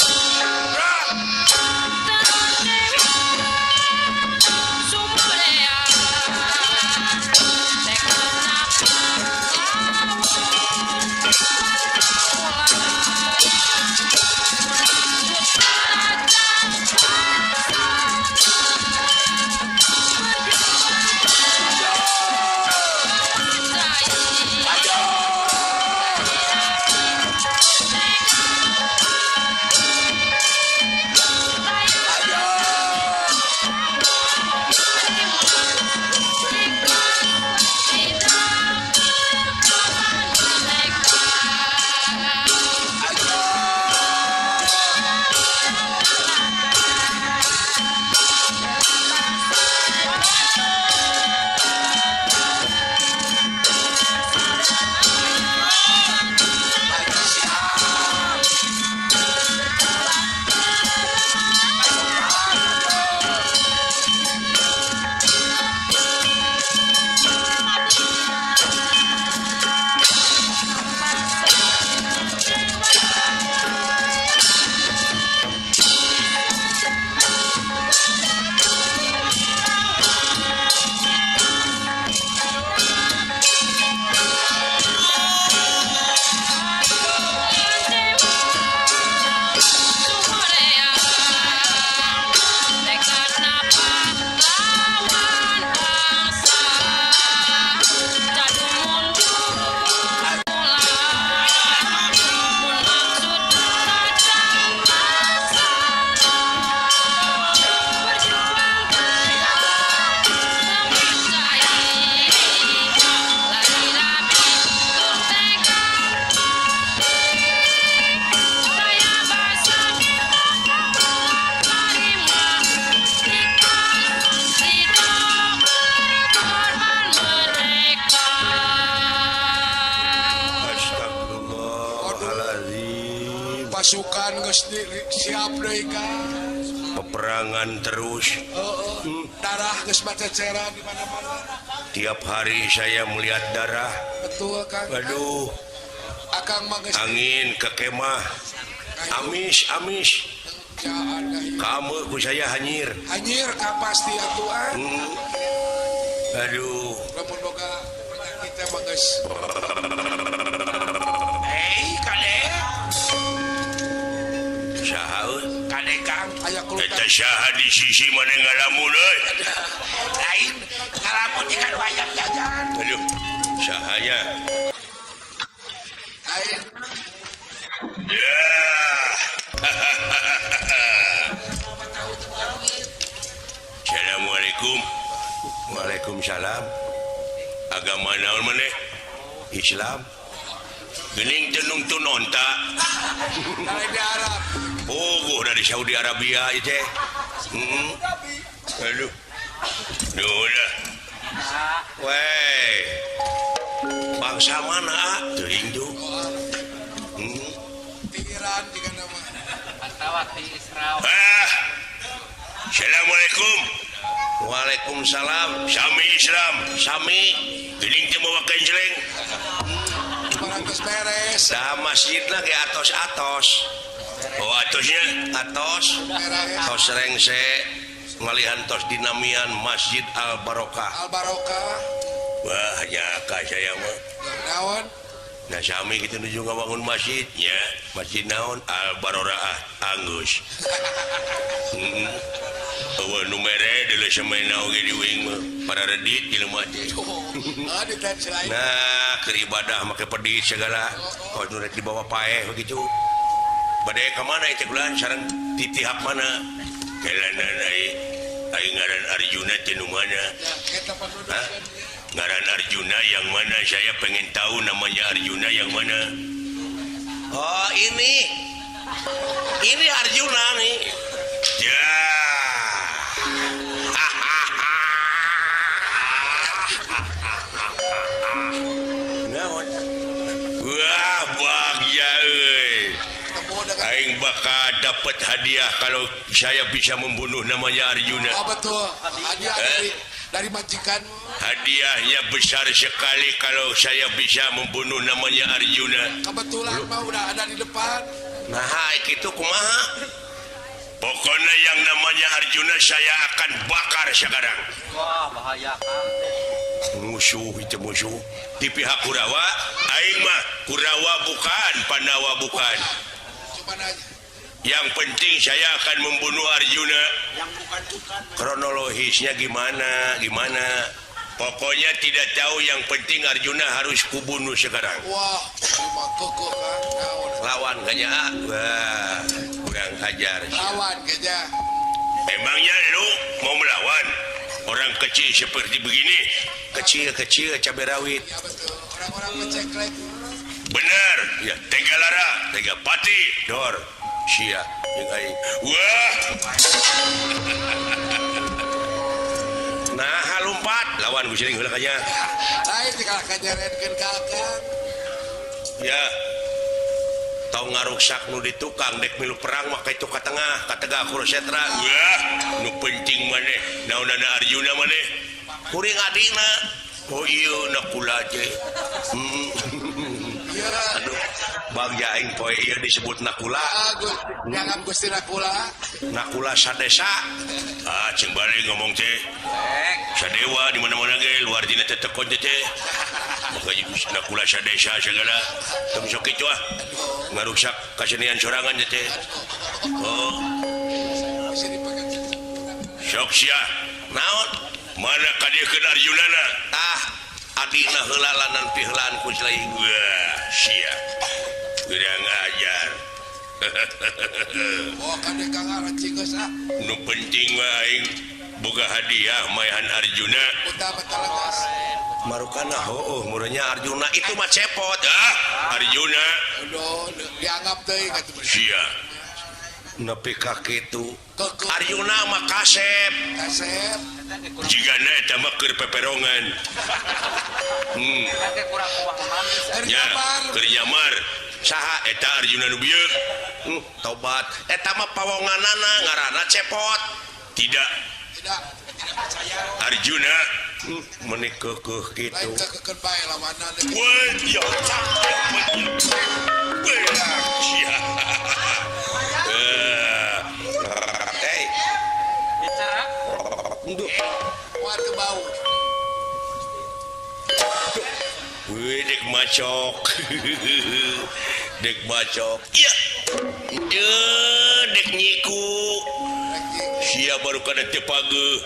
pasukan geus siap deui Kang.
Peperangan terus.
Darah geus baceceran di mana-mana.
Tiap hari saya melihat darah.
Betul Kang.
Aduh,
Akang mah geus
angin ke kemah. Amis.
jaan kayu.
Kamu ku saya hanyir.
Anjir Kang pasti atuan.
Aduh.
Lamun boga penyakit teh mah geus.
Kade.
Saha?
Kade Kang.
Aya
Eta
kulutan.
saha di sisi mana ngalamun euy?
Lain ngalamun jika wayang jajan.
Aduh. Sahanya.
Lain.
Ya. Assalamualaikum. Waalaikumsalam. Agama naon maneh? Islam. Gening teu nungtun onta.
Dari di Arab.
Oh, dari Saudi Arabia ieu teh. Aduh. Duh dah. Weh. Bangsa mana? Teuing tuh.
Pikiran juga nama.
Antawati Israel.
Assalamualaikum. Waalaikumsalam. Sami Islam. Sami. Gening teu bawa kenceleng.
Barang geus beres.
Dah masjid lagi atos. Oh atosnya atos.
Beres.
Tos rengse ngalihan tos dinamian Masjid Al Barokah.
Al Barokah.
Wah nyaka saya mah.
Naon?
Nah sami kita nuju ngabangun masjidnya. Masjid naon Al Barokah Anggus. Awa numere dulu semain oge di wing mah. Para redit di lemah teh.
Ah di tent lain.
Nah, keribadah make pedit segala. Oh, nu rek dibawa paeh begitu. Bade ka mana teh kulan sareng titihap mana? Kelanan ai ngaran Arjuna teh nu mana?
Ya, kita penduduk.
Hah? Ngaran Arjuna yang mana? Saya pengen tahu namanya Arjuna yang mana. Oh, ini. Ini Arjuna nih. Ya. Naon? Wah, bahagia euy.
Ketemu dengan
Aing bakal dapat hadiah kalau saya bisa membunuh namanya Arjuna.
Oh betul. Hadiah dari majikan.
Hadiahnya besar sekali kalau saya bisa membunuh namanya Arjuna.
Kebetulan mah udah ada di depan.
Nah, itu kumaha? Pokoknya yang namanya Arjuna saya akan bakar sekarang.
Wah, bahaya Kang.
Musuh itu musuh. Di pihak Kurawa, aing mah Kurawa bukan, Pandawa bukan.
Cuman aja.
Yang penting saya akan membunuh Arjuna. Kronologisnya gimana? Pokoknya tidak tahu, yang penting Arjuna harus kubunuh sekarang.
Wah, terima koko kan. Naon?
Lawan kayaknya. Wah, kurang ajar.
Lawan kerja.
Emangnya lu mau melawan orang kecil seperti begini? Kecil cabai rawit.
Ya betul. Orang-orang ngeceklek.
Benar. Ya, tega lara, tega pati, dor. Sia, yang aing. Wah. Nah, halumpat lawan gue sering heula kanya.
Lain jika kajaretkeun ka akang.
Ya. Tau ngaruksak nu di tukang dek milu perang mah ka itu ka tengah, ka tegak kurosetra. Wah, nu penting maneh naonana Arjuna maneh. Kuring adina. Oh iya nakula teh.
Iya.
Aduh, Bang Jaing poe ieu disebut nakula.
Bagus. Jangan Gusti Nakula.
Nakula sadesa. Cing balik ngomong teh. Sadewa di mana-mana ge luar dina teh tekon teh. Maka nakula sadesa segala. Tong sok kitu ngaruksak kasenian sorangan teh. Oh,
Bisa dipakai.
sok sia. Naon? Mana kadiekeun Arjunana? Adina heula lanan piheulaan ku celaing. Wah, sia. Kurang ajar.
Oh, kade kang aracing geus ah.
Nu penting mah aing boga hadiah maehan Arjuna.
Udah betul geus.
Marukana muranya Arjuna itu mah cepot. Arjuna
Aduh, dianggap teuing atuh bener.
sia. Nepi ka kitu.
Keke
Arjuna mah kasep.
kasep.
Jigana eta mah keur peperongan.
Kakek kurang uang manis.
Dari
Ya,
kamar.
keur nyamar. saha eta Arjuna nu bieu tobat eta mah pawonganana ngaranna cepot tidak
Tidak percaya.
Arjuna menikah gitu
Lain kekeun bae lawanna deui.
wah ya hey
bicara
Kuat ke bau.
wih dek macok dek macok iya dek nyiku sia baru kana teu pageuh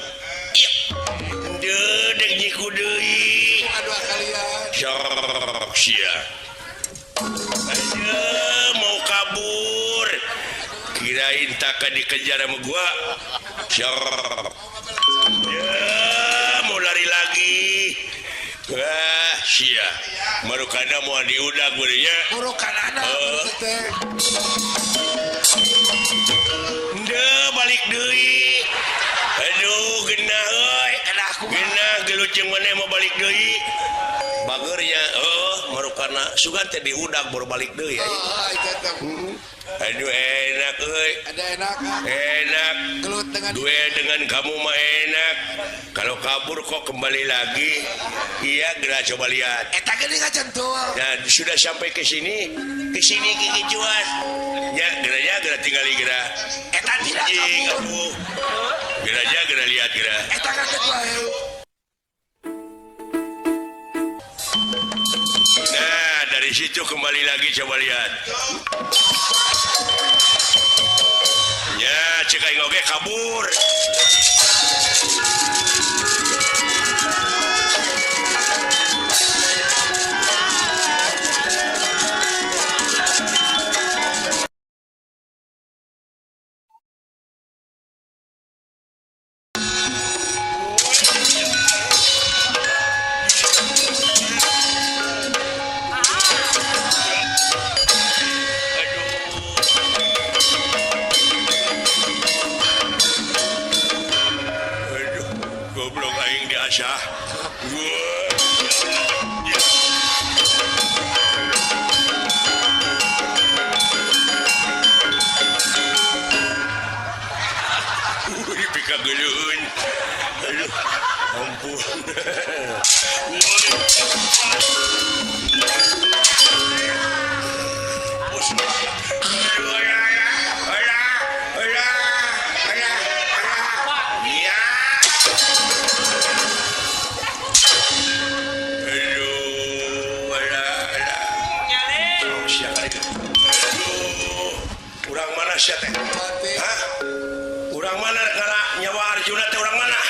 iya dek nyiku deui
Dua kalian.
sok sia mau kabur kirain tak dikejar sama gua sok mau lari lagi wah sia marukana mau diudag beureunnya
Burukan anak teh.
balik deui aduh genah euy genah gelut jeung maneh mau balik deui bageurnya marukana sugan teh diudag baru balik deui
Oh, itu teh.
aduh enak euy
Ada enak kan?
enak
Gelut dengan
duel dengan kamu mah enak kalau kabur kok kembali lagi iya geura coba lihat
eta geuning ngacentul.
dan sudah sampai ke sini gigi cuan ya geura tinggal geura
Eta tidak
jing
kabur.
aku geura lihat geura
Eta kaget wae.
nah dari situ kembali lagi coba lihat ya cek aing oge kabur aduh goblok aing diasah dipika geuleueun aduh ampun urang mana sia teh hah urang mana ngala nyawa Arjuna teh urang mana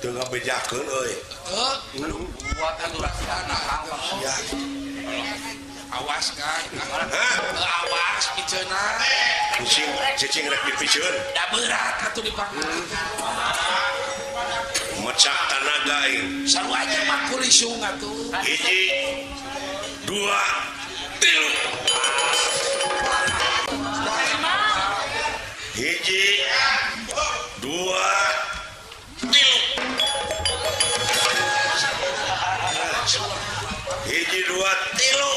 teu ngabejakeun euy
buat
ya
Awas kan.
hah
Awas piceuna.
cicing rek dipikeun
Da berat atuh dipanggil.
mecak tanaga aing
Sarua aja mah kulisung atuh.
hiji dua tilu hiji dua tilu hiji dua tilu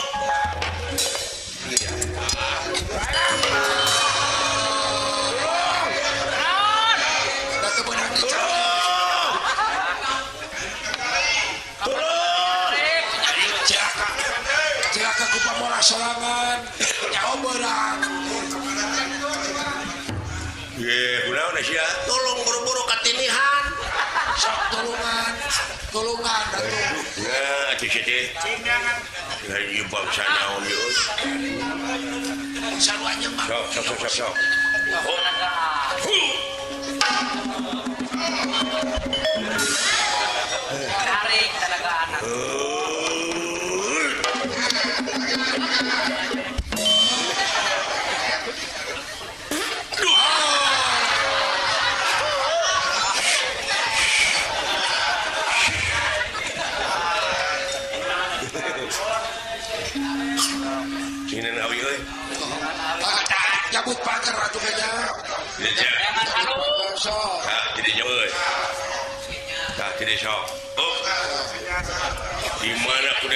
Da teu beunang dicari. Celaka ku pamola sorangan. Nyawa beurang.
ye kunaon sia tolong buru-buru katinihan
Sok tulungan. Tulungan atuh.
nah cicit ya ieu bangsa naon ieu
Sarua aja mah.
sok
tarik tenaga anak
Sini nawi euy.
Cabut pagar atuh kayaknya.
jangan halu
Sok.
Tah, jadi euy. Tah, jadi sok. Oh.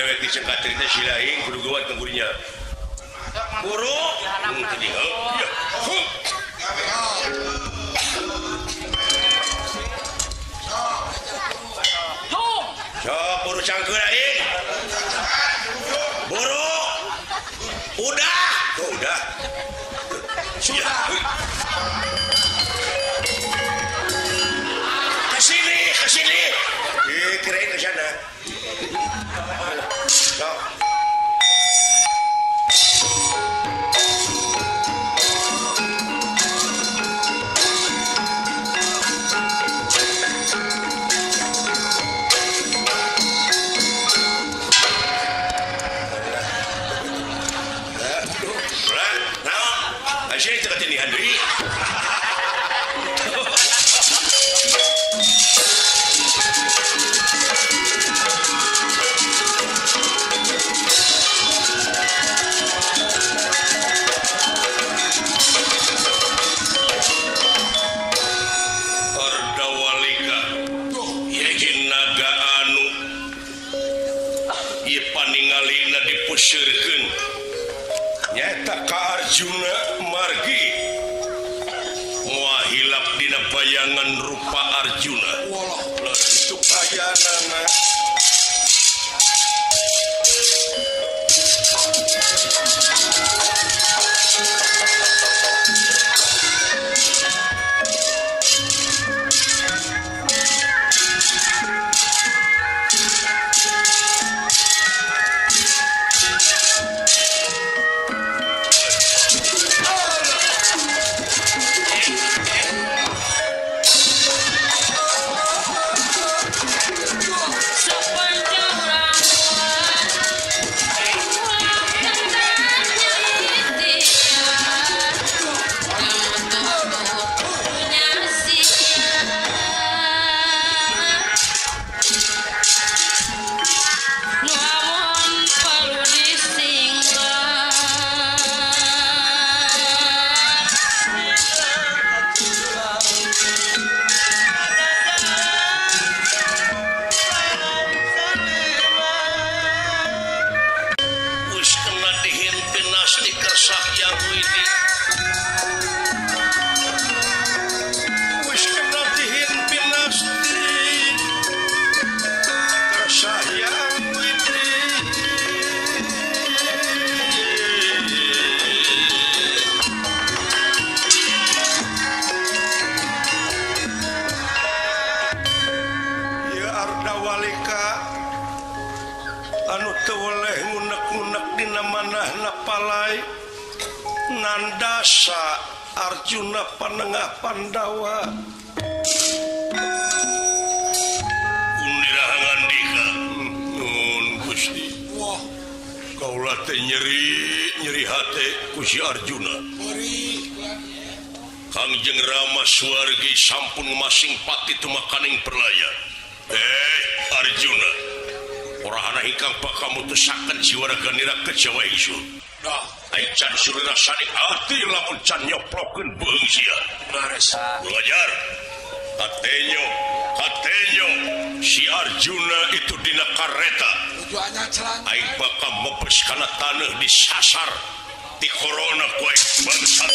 mewek dicengkatin teh silaing kudu gawat ke gurinya. Guru. Ya. Sok buru cangkeul aing. Buru. Udah. Oh, udah. Sudah. Ke sini. Kirain ke sana. Sok. Sini deketin di Handri. Ordawalika yakin naga anu ieu paningalina dipusirkeun nyata ka Arjuna margi moal hilap dina bayangan rupa Arjuna. Walah itu kayanana. Anu teu oleh ngunek-ngunek dina manahna palai nandasa Arjuna panengah Pandawa unirahangan dika nun Gusti. Wah kaula teh nyeri hate ku si Arjuna. Kangjeng Rama Swargi sampun masing pati tumakaning perlaya. Arjuna orang anak hingkang pak kamu tesakan jiwa ganira ke Jawa isu. Dah, aican suruh rasani hati lamun can nyoplokeun beung sia. Beres. Belajar. Katenyo si Arjuna itu dina kareta.
Tujuannya celang.
Aing bakal mepes kana taneuh disasar di corona ku aing bangsat.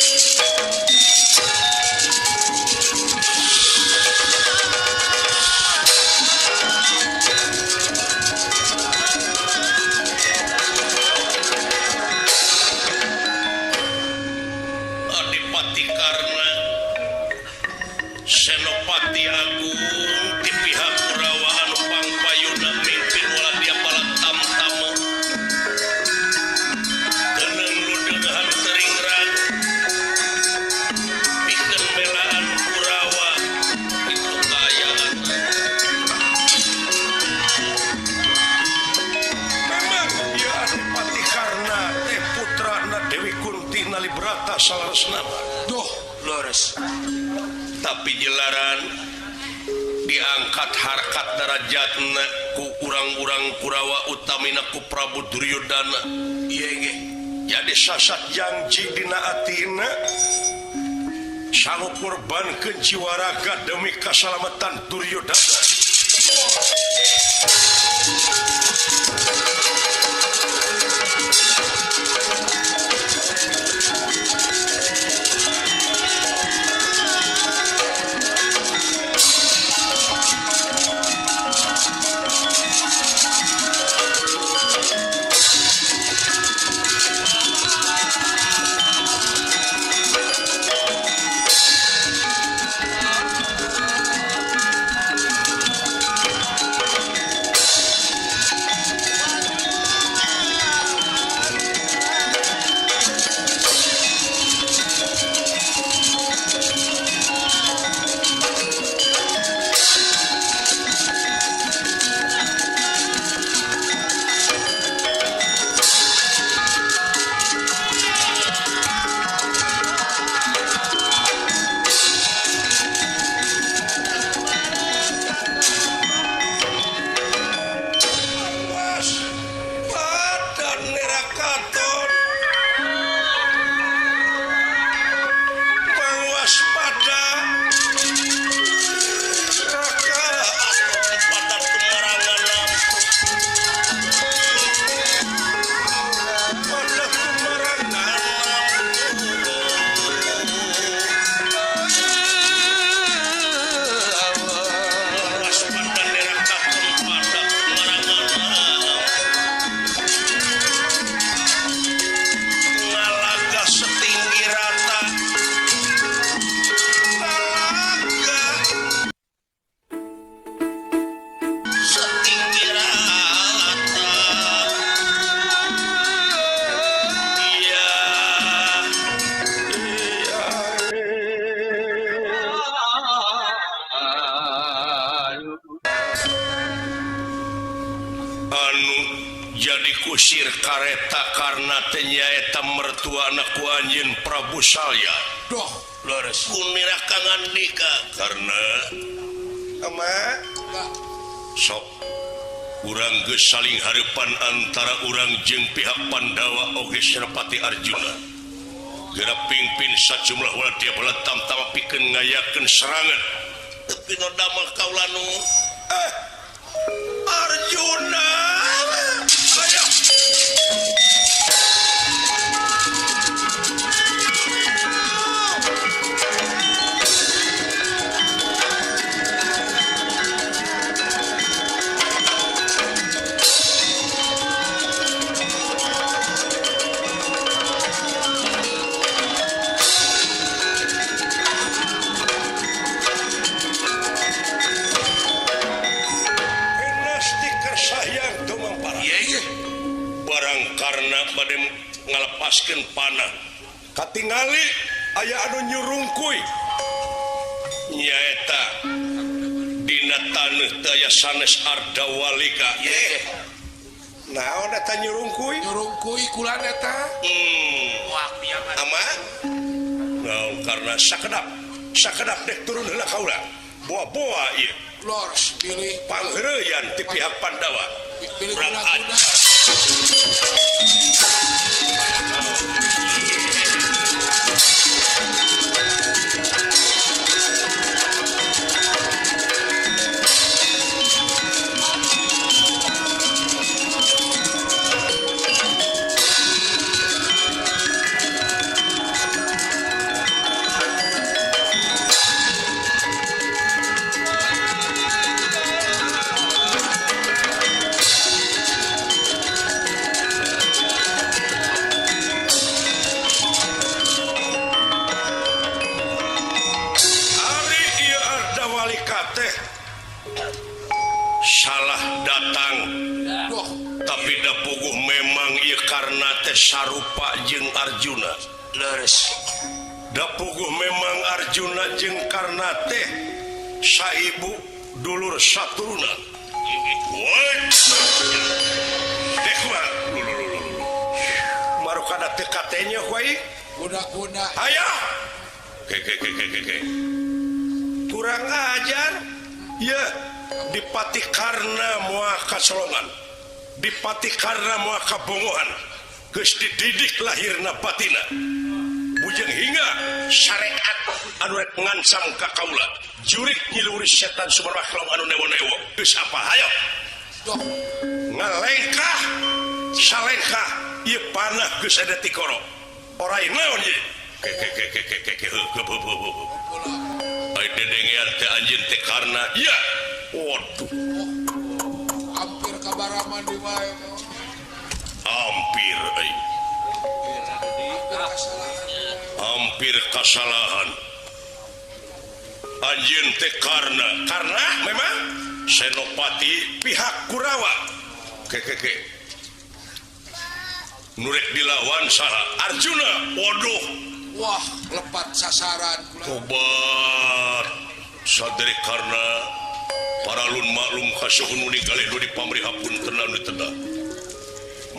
Senopati Agung di pihak Kurawa anu pangpayuna mimpin wala dia pala tam-tama geneung ludegahan teringrang pikeun belaan Kurawa itu kaayaan. Memang dia Adipati Karna teh putrana Dewi Kunti Nalibrata salaresna.
Duh, lores.
Tapi jelaran diangkat harkat darajatna ku urang-urang Kurawa utamina ku Prabu Duryodana. Iya ge. Jadi sasat janji dina atina sanggup korbankeun jiwa raga demi kasalamatan Duryodana. dikusir kareta karena tenyaeta mertua anakku anjeun Prabu Salya.
Doh,
Leres kunira kangan nikah karena ama
lah,
sok urang geus saling hareupan antara urang jeung pihak Pandawa oge Senapati Arjuna. Geura pingpin sajumlah waladi bala tamtama pikeun ngayakeun serangan. Tapi no damel kaula nu Arjuna. Ayo. Barang karena bade ngalepaskeun panah katingali aya anu nyurungkuy nyaeta dina taneuh teu aya sanes Ardawalika. Naon eta nyurungkuy?
nyurungkuy kulan eta.
Wah, dia mah.
Ama? Naon karena sakedap dek turun heula kaula. Boa-boa ieu
Lors, pilih
pangheureyan ti pihak Pandawa.
pilih
Kurang
guna-guna.
Salah datang
Doh,
tapi da puguh memang ieu karna teh sarupa jeung Arjuna.
Leres.
Da puguh memang Arjuna jeung karna teh saibu dulur saturuna. Woi. Dek mah. Marukada teh katenya wai.
guna-guna.
Ayo. Ke. Kurang ajar. Ya, dipati karena moal kasolongan. Dipati karena moal kabongohan. Geus dididik lahirna batina. Bujeng hingga syariat anu rek ngancam ka kaula. Jurik nyiluri setan sumarwah kaum anu newo-newo. Geus apa hayo?
Doh,
Ngalengkah salengkah ieu panah geus ada ti koro. Orai naon ieu? Ke. Ai dedengean teh anjeun teh karna ya. Waduh,
hampir kabaraman di wae.
hampir euy.
Hampir kesalahan.
Hampir kasalahan. Anjeun teh karna memang Senopati pihak Kurawa. Ke. Nurek dilawan saha? Arjuna. Waduh.
Wah, lepat sasaran kulan.
Obat sadari karena paralun maklum kasuhun nu digaleh nu dipamrihapun tenang nu tenda.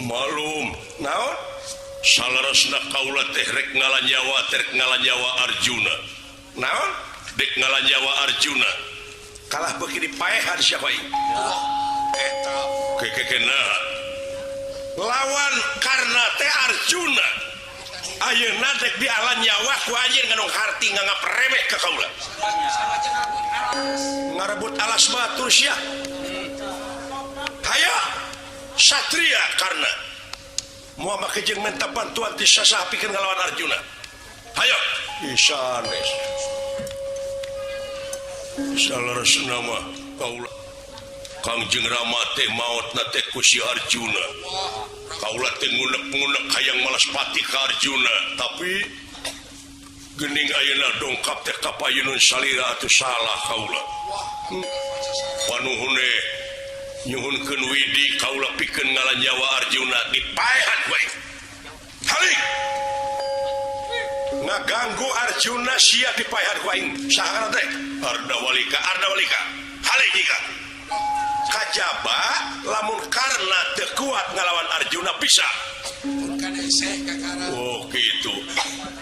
Maklum. Naon? Salarasna kaula teh rek ngalanyawa Arjuna. Naon? Dek ngalanyawa Arjuna. Kalah beuki dipaehan siapa ieu?
Eta
Kekekena. Lawan karena teh Arjuna. Ayeuna dek dialan nyawa ku anjeun nganong harti nganggap remeh ka kaula. Ngarebut alas batur sia. Hayo satria karena moal make jeung minta bantuan ti sasaha pikeun ngalawan Arjuna. Hayo isanes. Salarasna mah kaula Kangjeng Rama teh maotna teh ku si Arjuna. Kaula teh ngunek-ngunek hayang malaspati ka Arjuna, tapi geuning ayeuna dongkap teh ka payeuneun salira atuh salah kaula. Panuhune nyuhunkeun widi kaula pikeun ngalanyawa Arjuna dipaehan bae. Halik. Ngaganggu Arjuna sia dipaehan ku aing. Saha teh? Ardawalika. Halik ika. kajaba lamun karena teu kuat ngalawan Arjuna bisa.
Bukan eseh kakara.
Oh gitu.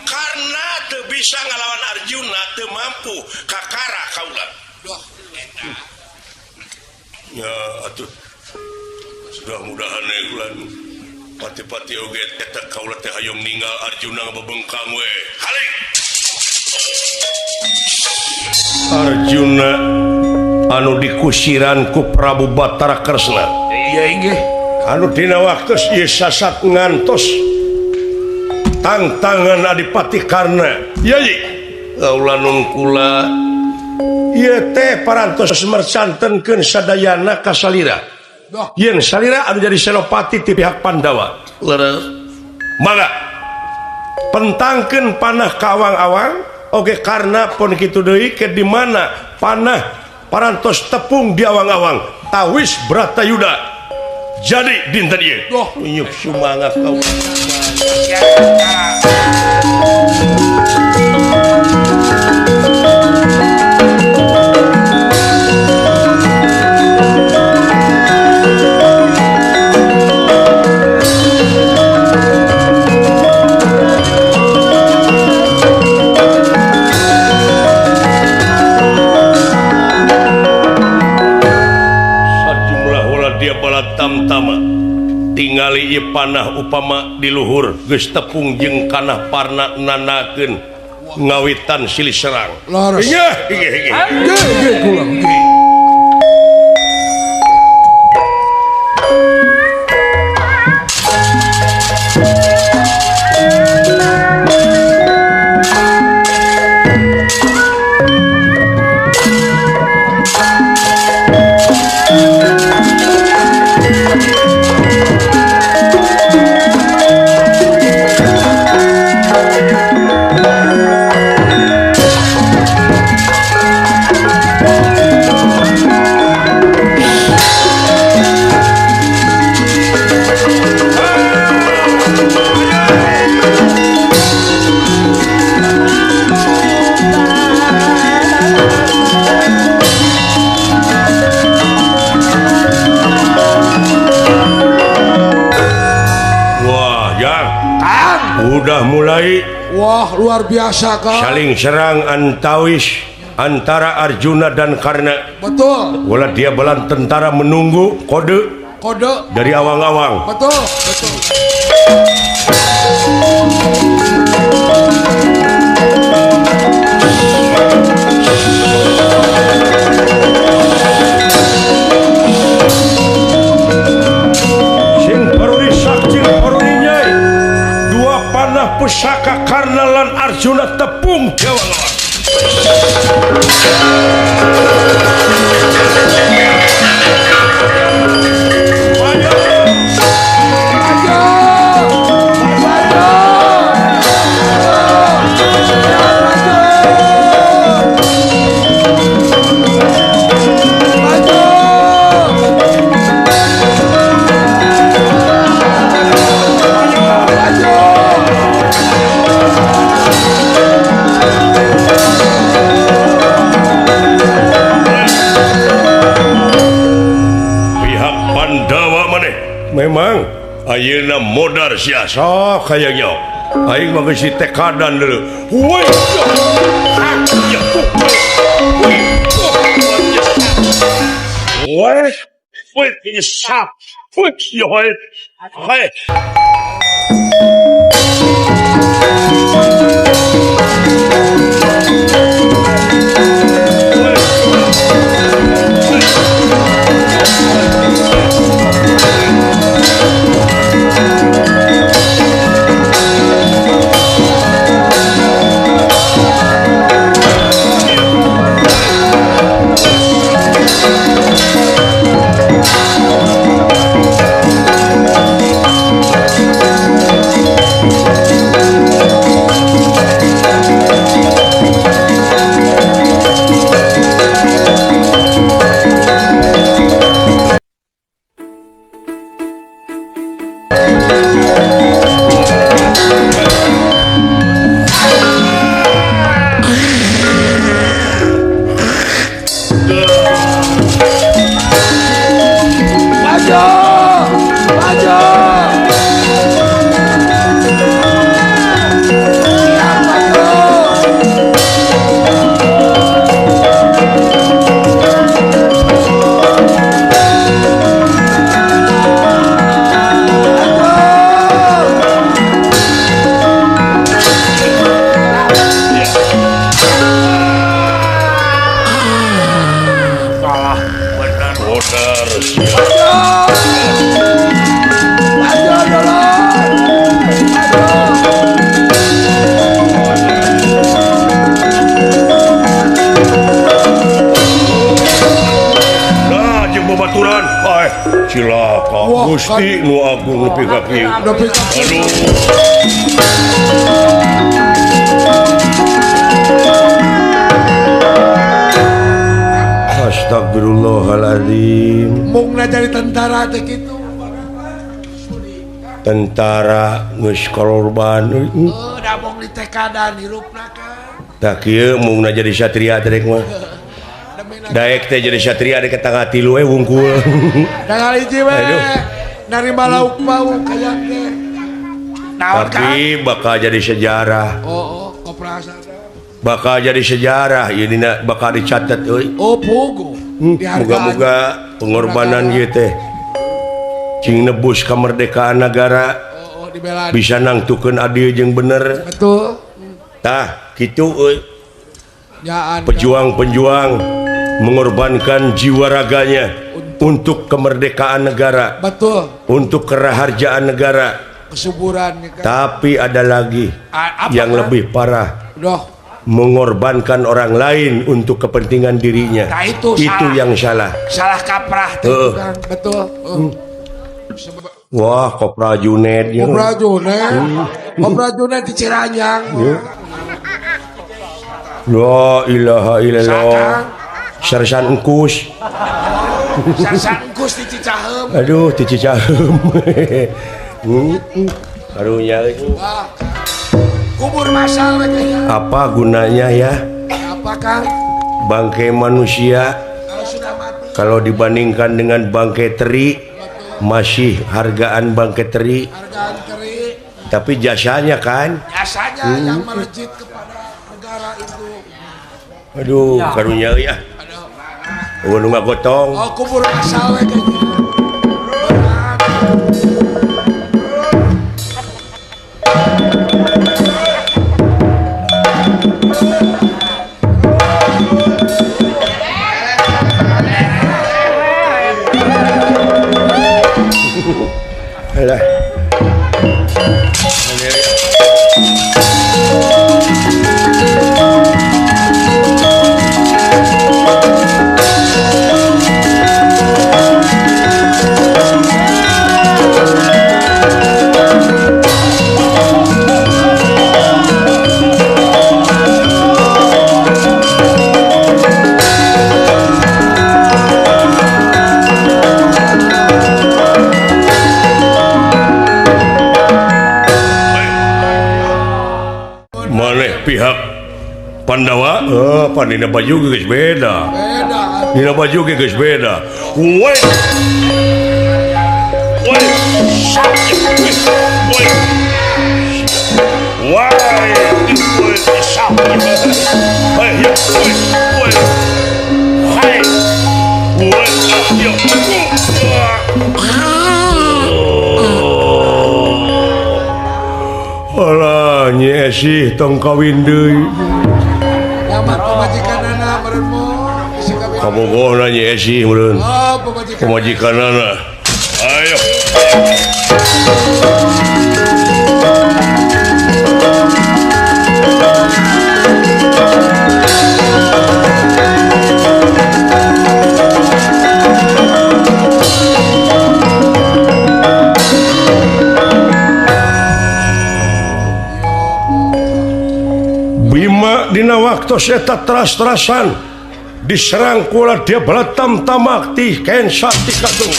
Karena teu bisa ngalawan Arjuna teu mampu kakara kaula.
Doh, eta.
Ya atuh. Mudah-mudahan ulan pati-pati oge eta kaula teh hayong ninggal Arjuna ngabebengkang we. Haling. Arjuna anu dikusiran ku Prabu Batara Kresna.
Iya inggih.
Anu dina waktu ieu sasat ngantos tangtangan Adipati Karna. Yai, kaula nun kula ieu teh parantos mercantenkeun sadayana ka salira.
Doh,
Yen salira anu jadi senopati ti pihak Pandawa. Leres. Mangga pentangkeun panah ka awang-awang oge karna pun kitu deui ke di mana panah parantos tepung di awang-awang tawis Bratayuda. Jadi dinten ieu.
Doh.
Nyup sumangat kau. Tamtama tingali ieu panah upama di luhur geus tepung jeung kanah parna nanakeun ngawitan silih serang.
Laras.
Inggih.
Ge kula ge.
Udah mulai.
Wah, luar biasa, Kang.
Saling serang antawis antara Arjuna dan Karna.
Betul.
Wala dia belan tentara menunggu kode dari awang-awang.
Betul.
Pusaka Karna lan Arjuna tepung jawang-awang. Memang ayeuna modar sia sok kayaknya. Aing mah geus tekadan dulu. Woi. Woi, ini sap. Woi, yoi. Hai. cilaka
Wah,
Gusti nu agung nepi ka kieu.
Nepi ka kieu.
Aduh. Astagfirullahaladzim.
Mungna jadi tentara teh kitu.
Tentara geus korban.
Da mung di tekadan hirupna kan.
Tak kieu mungna jadi satria teh mah. Daek teh jadi satria di tengah tilu wungkul.
Da ngaliji we.
Aduh.
Narima lauk pauk kayak teh. Naon kan?
Tapi bakal jadi sejarah.
Oh, koperasi.
Bakal jadi sejarah ieu dina bakal dicatat euy.
Oh, pugu.
Moga-moga pengorbanan ieu teh cing nebus kemerdekaan negara
Oh, dibela.
bisa nangtukeun adil jeung bener.
Betul.
Tah kitu euy.
Jaan.
Pejuang-pejuang mengorbankan jiwa raganya untuk kemerdekaan negara,
Betul.
untuk keraharjaan negara.
Kesuburan nih kan.
Tapi ada lagi
Apa,
yang
kan?
lebih parah,
Doh.
mengorbankan orang lain untuk kepentingan dirinya.
Nah, itu salah.
yang salah.
Salah kaprah teh kan. Betul.
Wah, Kopra Junaid ya.
Kopra Junaid. Kopra Junaid di Ciranjang.
La ilaha illallah.
Sakang.
Sersan Engkus.
Sarsan Engkus di Cicaheum.
Aduh, ti Cicaheum. Karunya
Wah. Kubur masal we kayaknya.
apa gunanya ya
Apa Kang?
bangkai manusia
Kalau sudah mati.
kalau dibandingkan dengan bangkai teri masih hargaan bangkai teri
Hargaan teri.
tapi jasanya kan
Biasanya yang melejit kepada negara itu.
aduh karunya ya
Aduh.
nu ngagotong
Oh, kubur masal we kayaknya. Berat.
Alah. Maneh pihak Pandawa, Pandina baju geus beda.
Beda.
Dina baju ge geus beda. Woi. Woi. Woi. Woi. Woi, siapa? Hei, ya, woi. Woi. Hai. Woi, ya. Alah, Nyi Esih tong kawin deui.
Nyaman pemajikanana meureun mo. Bisa kawin.
Kabogona Nyi Esih meureun.
Oh, pemajikan.
Pemajikanana. Ayo. Bima dina waktu eta teras-terasan diserang kula dia belatam tamak ti ken sakti katung.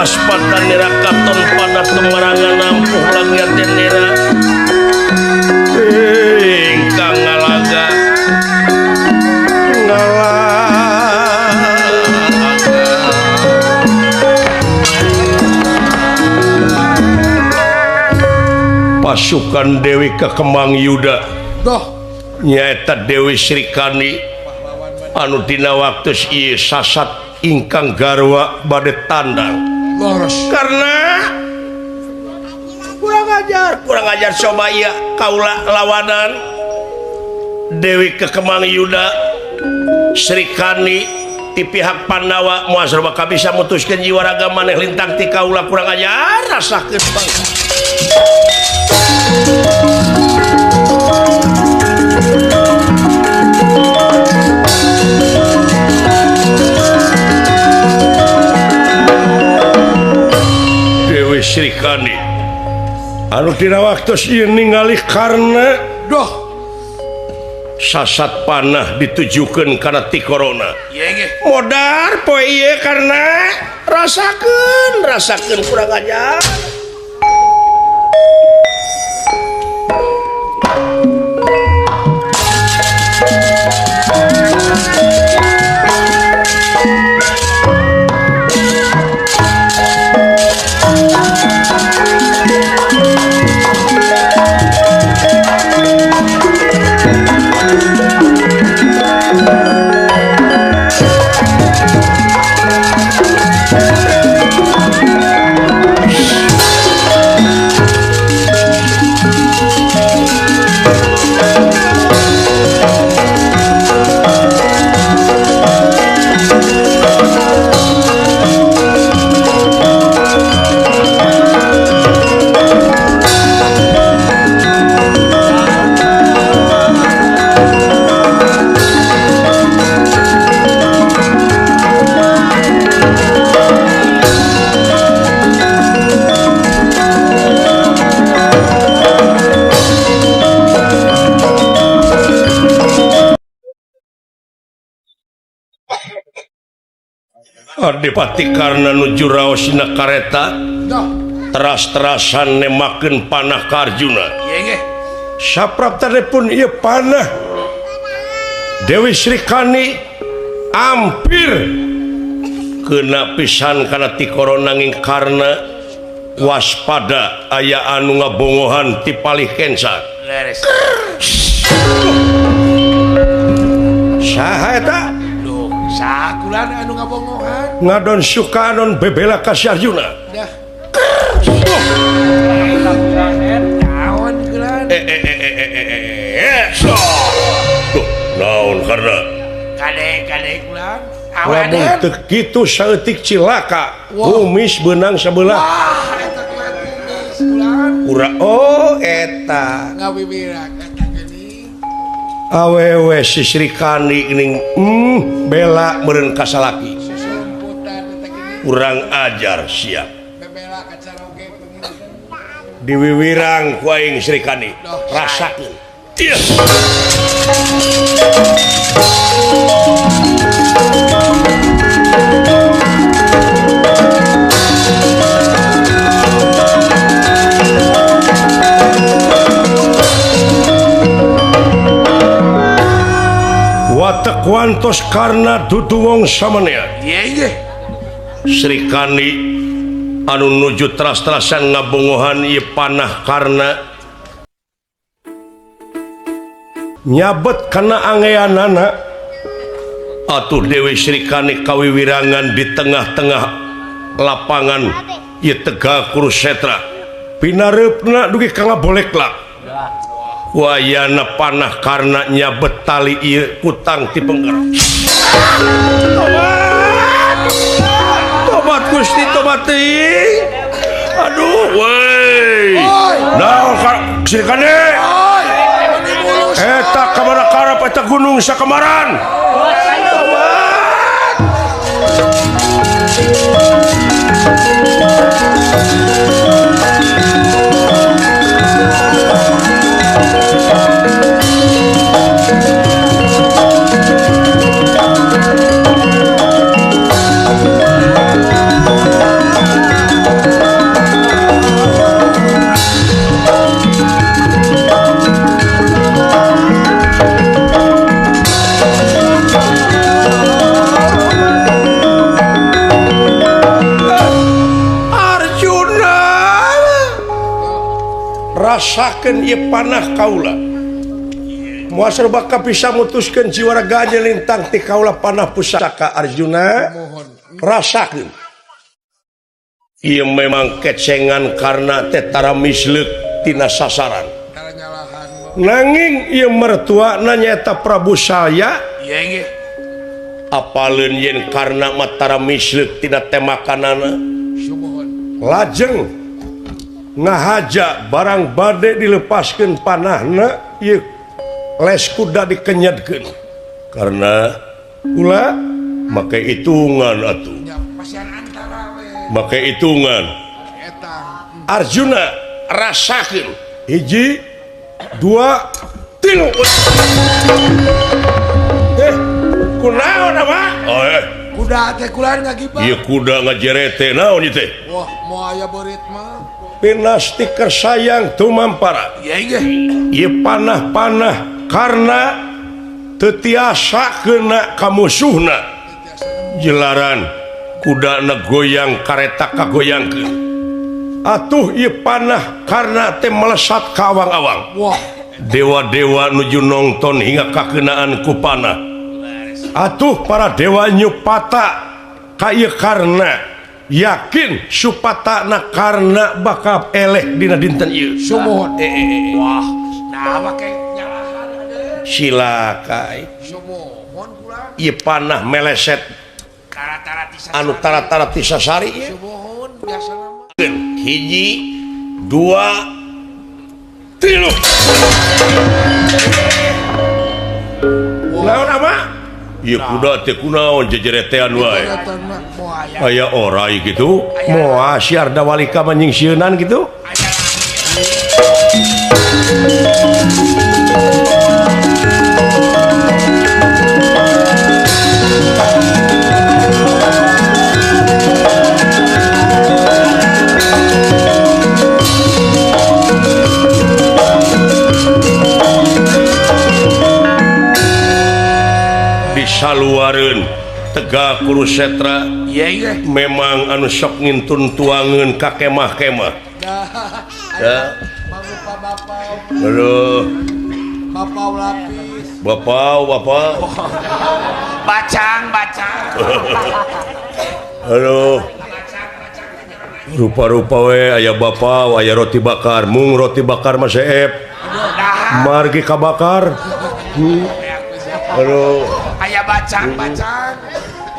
waspada nira katon pada temarangan nampuh lagiaten nira ingkang ngalaga pasukan Dewi Kekemang Yuda nyaeta Dewi Srikani anu dina waktu ieu sasat ingkang garwa bade tandang karena kurang ajar coba ieu kaula lawanan Dewi Kekemang Yuda Srikani ti pihak Pandawa moal bakal bisa mutuskeun jiwa raga maneh lintang ti kaula kurang ajar rasakeun bangsa. Dewi Srikani anu dina waktu ieu ningali karena sasat panah ditujukeun kana ti corona modar poe ieu karena rasakeun kurang ajar. Adipati karena nuju raosina kareta teras-terasan nemakeun panah ka Arjuna. Sapraptane pun ieu panah Dewi Srikani hampir kena pisan kana ti corona nanging karena waspada aya anu ngabongohan ti palih kensa. Saha eta?
Sakulan anu ngabongohan
Ngadon sukanon bebela ka si Arjuna.
naon gelan
Naon karena
kade kulan
lamun teu kitu saeutik cilaka kumis beunang sabelah.
Eta kulan
Ura oh eta
ngawiwirak eta geuning
awewe si Srikani geuning bela meureun ka salaki
sumputan eta geuning
urang ajar siap
bebela kacaroge pengiring
diwiwirang ku aing Srikani rasakeun. Iya. Watak wantos karena dudu wong samanea. Srikani anu nuju teras-terasan ngabongohan ieu panah karena nyabet kana angeanana atuh Dewi Srikani kawiwirangan di tengah-tengah lapangan ieu Tegal Kurusetra pinareupna dugi ka ngabolekla wayana panah karena nyabet tali ieu kutang ti penggerak. Tobat Gusti tobat teuing. Aduh weh naon Srikani eta kamana karep eta gunung sakamaran. rasakan ia panah kaula muasal baka bisa mutuskan jiwa raganya lintang ti kaula panah pusaka Arjuna rasakan ia memang kecengan karena tetara mislek tina sasaran nanging ia mertua nanyata Prabu Salya apalun yen karena matara mislek tina temakanana lajeng ngahaja barang bade dilepaskan panahna ieu les kuda dikenyadkeun karena ulah make hitungan atuh make hitungan Arjuna rasakeun 1 2 3 kunaon apa
kuda teh kulaan ngagiba
ieu kuda ngajerete naon ieu teh
wah mau aya beurit mah
pinasti kersayang tumampara ieu panah-panah karena tetiasa kena kamusuhna jelaran kuda goyang kareta kagoyangkeun atuh ieu panah karena teh melesat ka awang-awang
wah
dewa-dewa nuju nongton hingga kakenaan ku panah atuh para dewa nyupata ka ieu karena yakin supatana karena bakal eleh dina dinten ieu
sumuhun wah nah make nyalahan
silakai
sumuhun kulaan
ieu panah meleset anu tara-tara ti sasari ieu
sumuhun biasana mah
1 2 3 naon apa ieu kuda teh kunaon jejeretean wae
kelihatan mah mau aya
aya orai gitu moal siar dawalika manjing sieunan gitu disaluareun Tegak Kurusetra memang anu sok ngintun tuangeun ka kemah-kemah ya
bapak
aduh
bapak lapis
bapak
Bacang.
aduh rupa-rupa we aya bapak aya roti bakar mung roti bakar mah seep margi kabakar aduh
Aya bacang.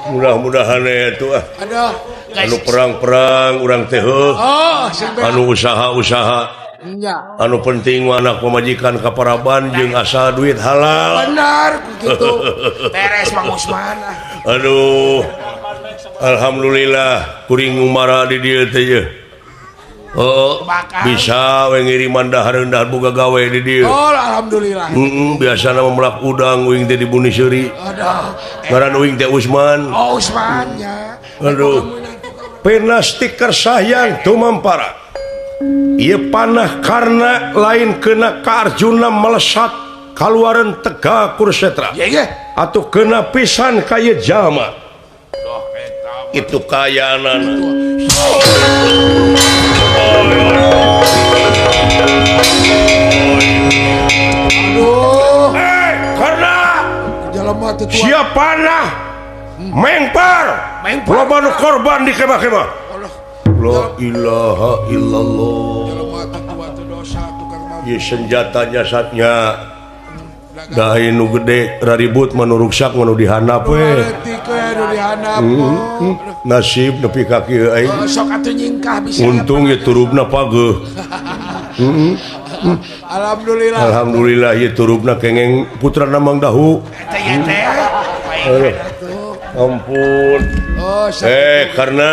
mudah-mudahan itu
aduh
anu perang-perang urang teh
oh sampai
anu usaha-usaha
nya
anu penting anak pemajikan kaparaban jeung asal duit halal
benar begitu
Beres Mang Usman.
aduh alhamdulillah kuring umara di dieu teh ye bisa we ngiriman dahar-dahar boga gawe di dieu
oh alhamdulillah
biasana melak udang uing teh di Buni Seuri
aduh
ngaran uing teh Usman
oh Usman nya
aduh penasti kersayang tumampara ieu panah karena lain kena ka Arjuna melesat kaluaran Tegak Kurusetra atuh kena pisan ka ieu jalma itu kayanana
aduh
karena
jelema teh tua
siap panah mengpar loba nu korban di kemah-kemah la ilaha illallah
jelema teh tua teh dosa tukang mabuk
ieu senjatanya satnya dahi nu gede raribut manu ruksak manu dihandap we
politik we anu dihandap
nasib nepi ka kieu aing
sok atuh nyingkah bisa
untung ieu turubna pageuh
alhamdulillah
alhamdulillah ieu turubna kengeng putrana Mang Dahu ampun
oh
karena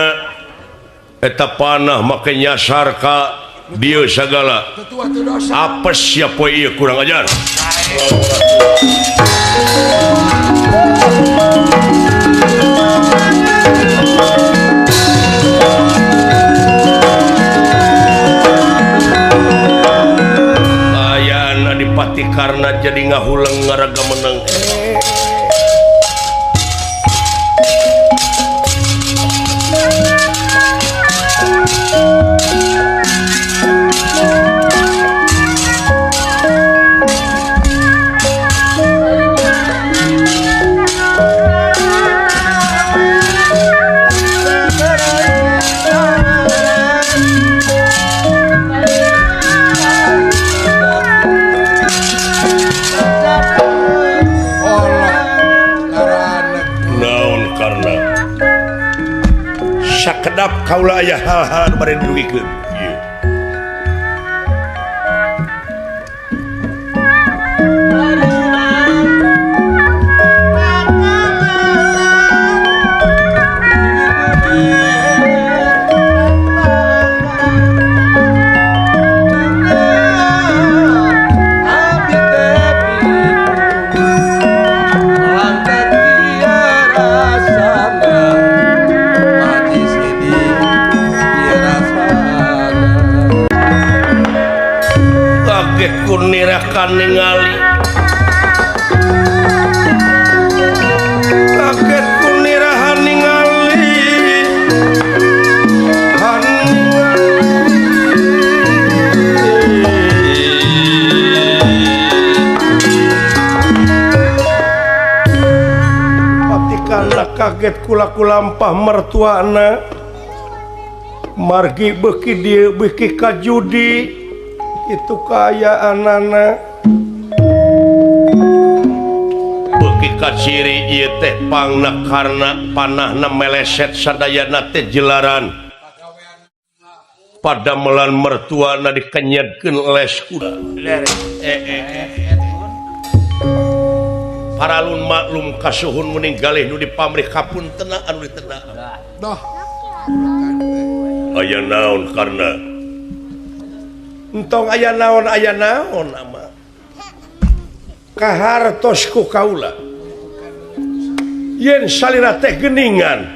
eta panah make nyasar ka dieu sagala
tua teh dosa
apes siapa ieu kurang ajar ayana Adipati karena jadi ngahuleng ngaraga menang sakedap kaula aya hal-hal nu bari dirugikeun. Ieu. Kunirakan ningali kaget kunirahan ningali patikana kaget kula lampah mertuana margi beuki dieu beuki ka judi itu kaya anana beuki ka ciri ieu teh pangna karna panahna meleset sadayana teh jelaran padamelan mertuana dikenyedkeun les kuda paralun maklum kasuhun muning galih nu dipamrih kapuntenna anu ditenda
Doh.
aya naon karna entong aya naon ama kahartos ku kaula yen salira teh geuningan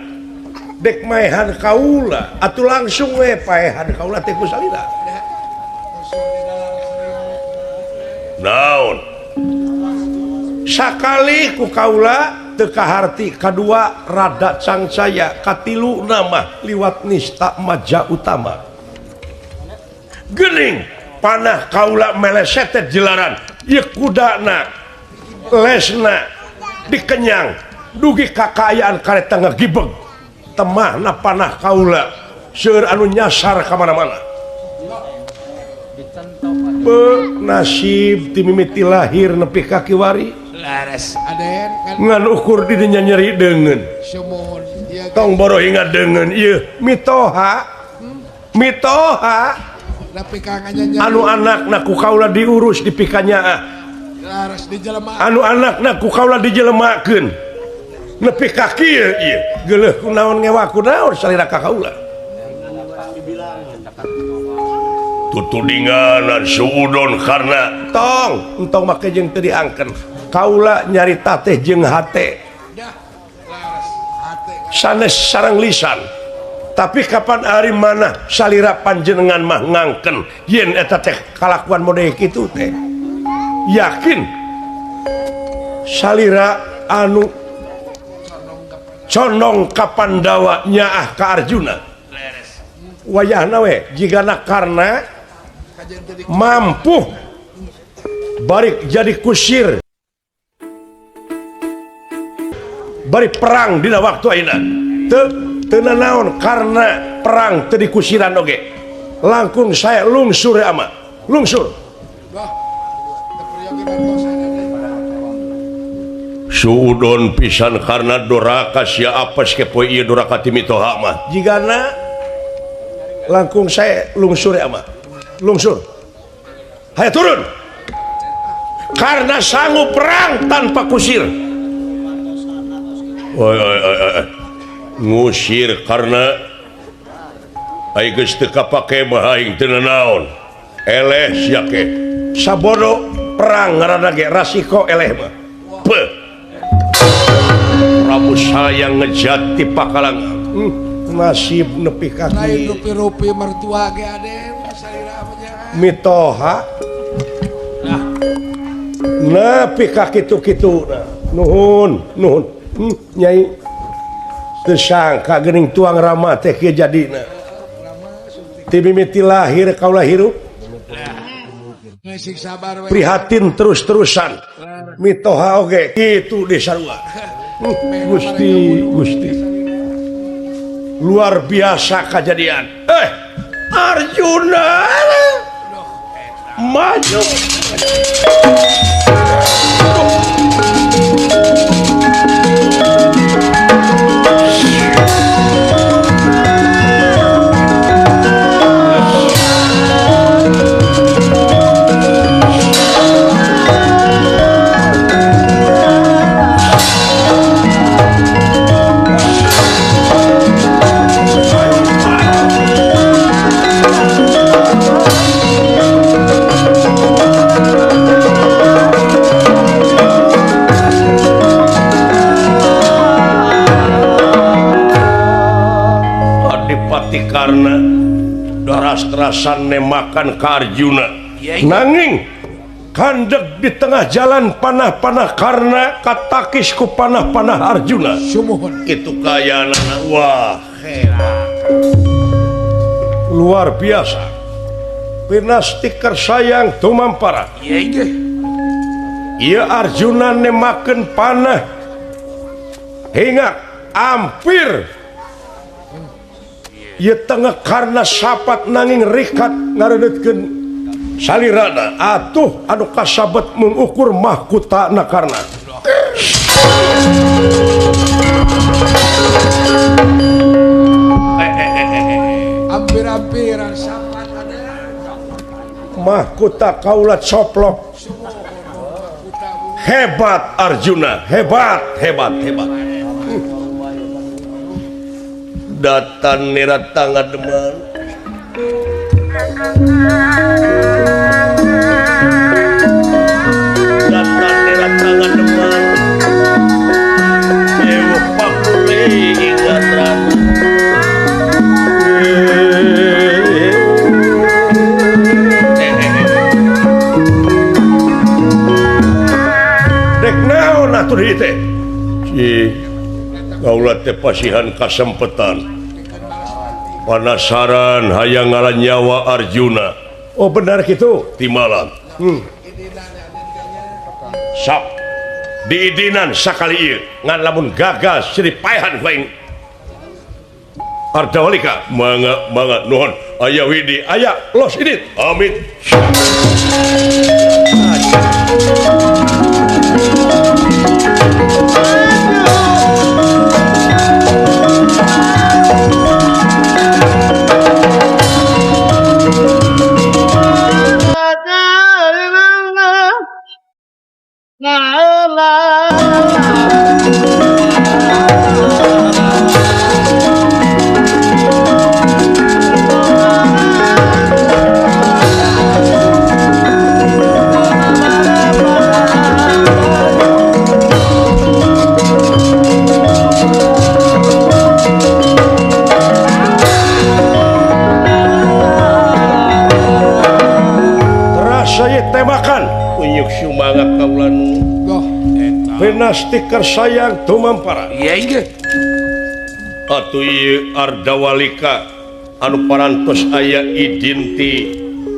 dek maehan kaula atuh langsung we paehan kaula teh ku salira naon sakali ku kaula teu kaharti kadua rada cangcaya katilu nama liwat nista maja utama gening panah kaula meleset jelaran ieu kudana lesna dikenyang dugi kakayaan kareta ngagibeg temahna panah kaula seueur anu nyasar ka mana-mana be nasib ti mimiti lahir nepi ka kiwari
laras
Aden kan
ngan ukur di dinya nyeri deungeun
sumur ieu
tong boro ingat deungeun ieu mitoha
tapi kanganya
anu anakna ku kaula diurus di pikanyaa
laras di jelema
anu anakna ku kaula dijelemakeun nepi ka kieu ieu geuleuh kunaon ngewa kunaon salira ka kaula tutudinganan suudon karna entong make jeung teu diangkeun kaula nyarita teh jeung hate
dah laras hate
sanes sareng lisan tapi kapan hari mana salira panjenengan mah ngangken yen eta teh kalakuan model kitu teh yakin salira anu condong ka Pandawa nyaah ka Arjuna wayahna we jigana karna mampu bari jadi kusir bari perang dina waktu ayeuna teu naon karena perang teu dikusiran oge langkung saya lungsur ama lungsur
bah terpriyogi bantosan
suudon pisan karena doraka sia apes ke poe ieu doraka ti mitoha mah jigana langkung saya lungsur ama lungsur hayang turun karena sanggup perang tanpa kusir ngusir karena aing geus teu kapake mah aing teu naon eleh sia ke sabodo perang ngaranna ge rasiko eleh mah pe Prabu sayang ngejat ti pakalang nasib nepi ka
lain rupi-rupi mertua ge Aden salira nya
mitoha nepi ka kitu-kituna nuhun nyai teu sangka geuning tuang rama teh kieu jadina ti mimiti lahir kaula hirup
ngasih sabar we
prihatin terus-terusan mitoha oge kitu di sarua Gusti luar biasa kejadian Arjuna maju karena teras-terasan nemakan ke Arjuna nanging kandeg di tengah jalan panah-panah karena katakis ku panah-panah Arjuna itu kaya wah luar biasa pinastiker sayang tumampara iya Arjuna nemakan panah hingga hampir ia tengah karena sapat nanging rikat ngaredetkeun salirana atuh anu kasabet mengukur mahkotana karena
hampir-hampiran sapat
mahkota kaulat soplok hebat Arjuna hebat datan nirat tangga deman datan nirat tangga deman ewok pakuli ingat rana dek naon atur hite kaulat teh pasihan kasempetan penasaran hayang ngaran nyawa Arjuna oh benar gitu timalan sok diidinan sakali ieu ngan lamun gagal siripaehan lain Ardawalika mangga nuhun aya widi aya los ini amin temakan unyuk sumangat kaulanu penastikar sayang tumampara atuh ieu Ardawalika anu parantos aya idinti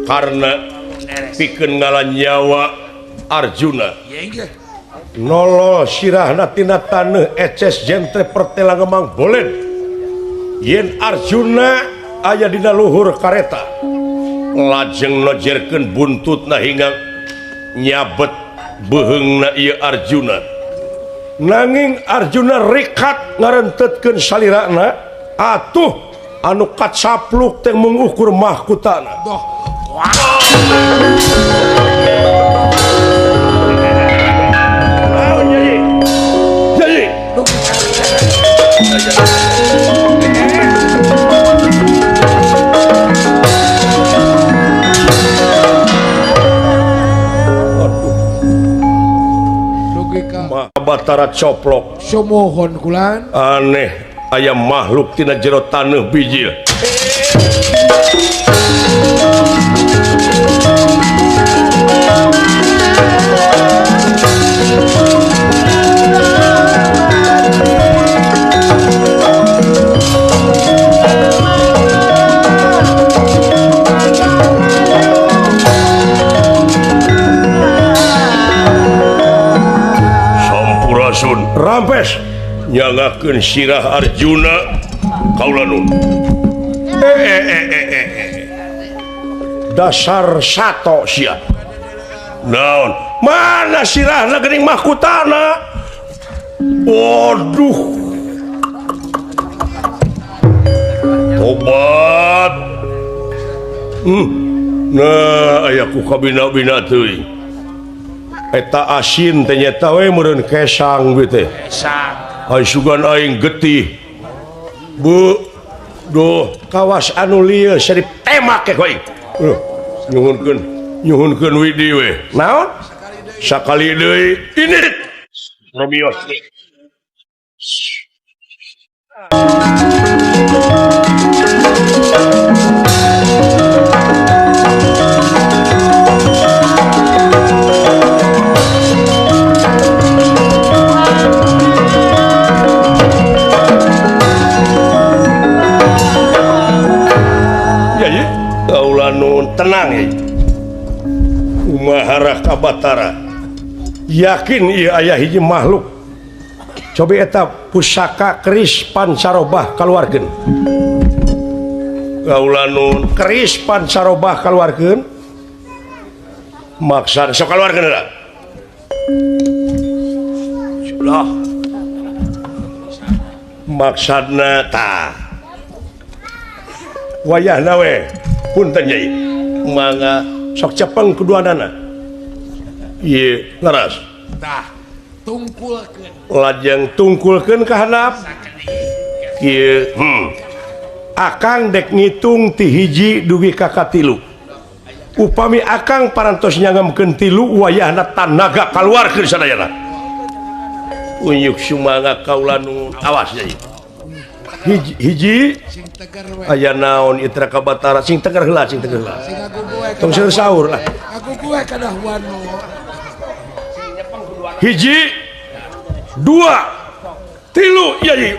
karena pikeun ngalan nyawa Arjuna nolo sirahna tina taneuh eces jentre pertela ngemang bolen yen Arjuna aya dina luhur kareta lajeng nojerkeun buntutna hingga nyabet beheungna ieu Arjuna nanging Arjuna rikat ngarentetkeun salirana atuh anu kacapluk teh mengukur mahkotana Batara coplok
sumohon kulan
aneh aya makhluk tina jero taneuh bijil rampes nyangakeun sirah Arjuna kaulanu dasar sato sia naon mana sirahna geuning mahkotana waduh tobat nah aya ku kabina-bina teuing eta asin teh nyata we meureun kesang we teh ai sugan aing getih bu doh kawas anu lieu sari temak ke koing nyuhunkeun widi we naon sakali deui ini Romios
yakin ieu aya hiji makhluk coba eta pusaka keris pancarobah kaluarkeun kaula nun keris pancarobah kaluarkeun maksud sok kaluarkeun lah sudah maksudna tah wayahna we punten Nyai mangga sok cepeng keduanana ieu leres
tah tungkulkeun
lajeng tungkulkeun ka handap ieu akang dek ngitung ti hiji dugi ka katilu upami akang parantos nyangemkeun tilu wayahna tanaga kaluarkeun sadayana unyuk sumangga kaula nu awas Nyai hiji
sing tegar we
aya naon itra ka Batara sing tegar heula sing tegar heula
sing aku gue
tong seur saur lah
aku gue kadah wano
hiji dua tilu Yai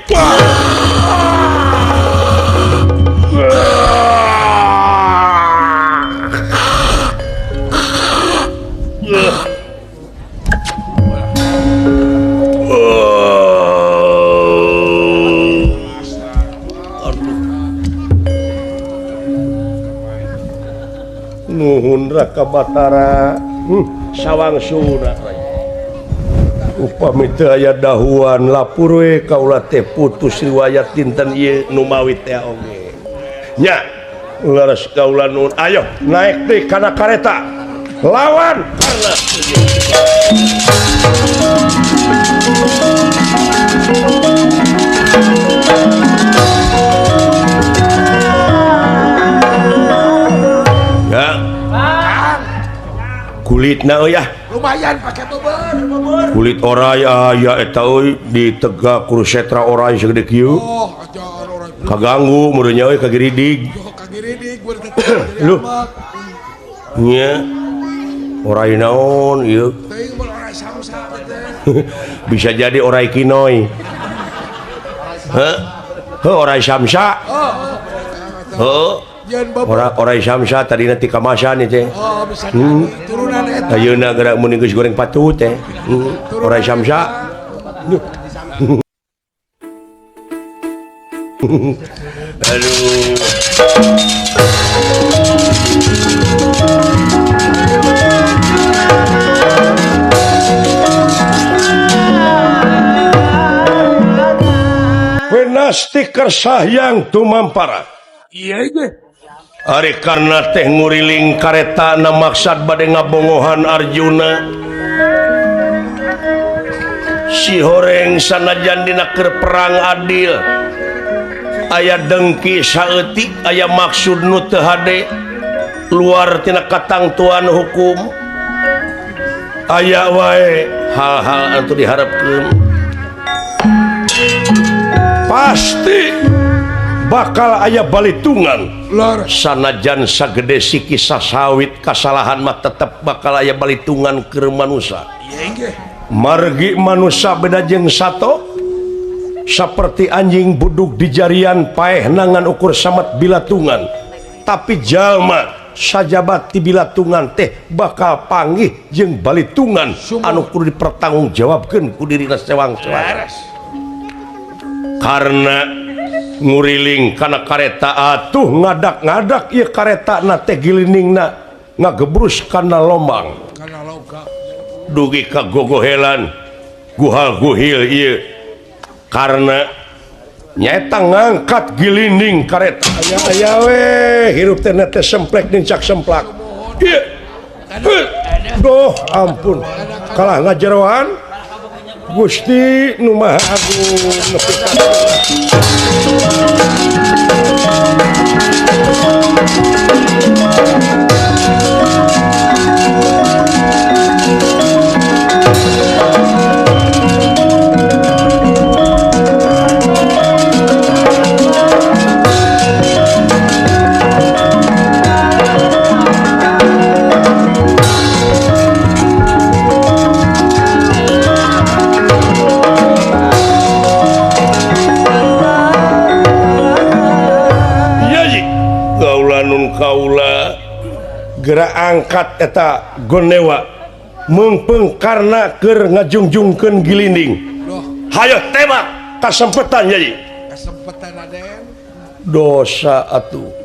nuhun Raka Batara sawang suna upami teu aya dahuan lapur we kaula teh putus riwayat dinten ieu nu mawi teh oge nya leres kaula nun ayo naik deui kana kareta lawan karna ya kulitna ya
lumayan pakai bobor
kulit orai aya eta euy di Tegak Kurusetra orai segede kieu
oh ajar orang
kaganggu meureunnya euy kagiridig
oh kagiridik gue
lu nya orai naon ieu
teuing mun orang samsa teh
bisa jadi orai kinoi heh orai samsa heuh
jan bobor
orai samsa tadina ti kamasan teh
oh bisa jadi turunan eta
ayeuna geura mun geus goreng patut teh orai samsa aduh Wenasti kersah yang tumampara
iya ge
ari karna teh nguriling kareta na maksad bade ngabongohan Arjuna si horeng sanajan dina keur perang adil aya dengki saeutik aya maksud nu teu hade luar tina katangtuan hukum aya wae hal-hal anu diharapkeun pasti bakal aya balitungan
lor
sanajan sagede siki sasawit kasalahan mah tetep bakal aya balitungan keur manusia
iya ge
margi manusia beda jeung sato seperti anjing buduk di jarian paeh nangan ukur samet bilatungan tapi jalma sajabat ti bilatungan teh bakal panggih jeung balitungan anu kudu dipertanggungjawabkeun ku dirina sewang-sewang karena nguriling kana kareta atuh ngadak-ngadak ieu kareta na teh giliningna ngagebrus kana lombang
kana loga
dugi ka gogohelan guhal-guhil ieu karena nyaeta ngangkat gilining kareta aya we hirup teh teh semplek nincak semplak ieu doh ampun kalah ngajeroan Gusti nu Maha Agung nepi ka kaula gerak angkat eta gonewa mengpeng karena keur ngajungjungkeun gilinding. Hayo tembak kasempatan jadi.
Kesempatan Raden.
Dosa atuh.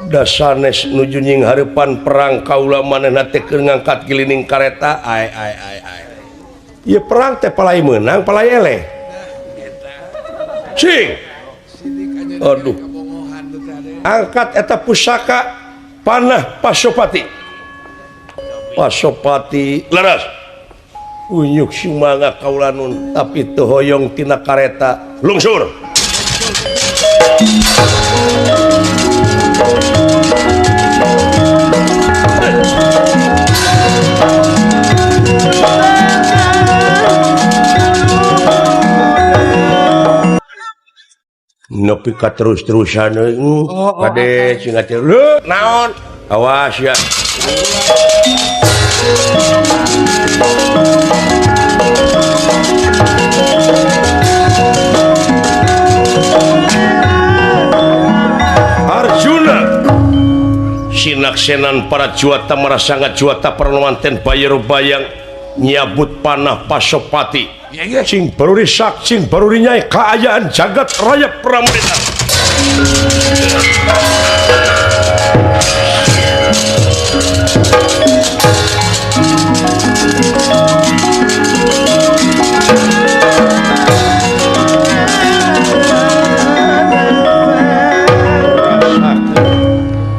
Da sanes nuju nying hareupan perang kaula manehna teh keur ngangkat gilinding kareta. Ai. Ieu perang teh palai meunang, palai eleh. Cing. Aduh. Angkat eta pusaka panah Pasopati. Pasopati laras. Unyuk sumanga kaulanun tapi teu hoyong tina kareta lungsur. Nepi ka terus-terusan kade cenah teh naon awas ya. Arjuna sinaksenan para juata marasanga juata pernuanten bayar bayang nyabut panah Pasopati cing baru disak cing baru dinyai kaayaan jagat raya pramrita.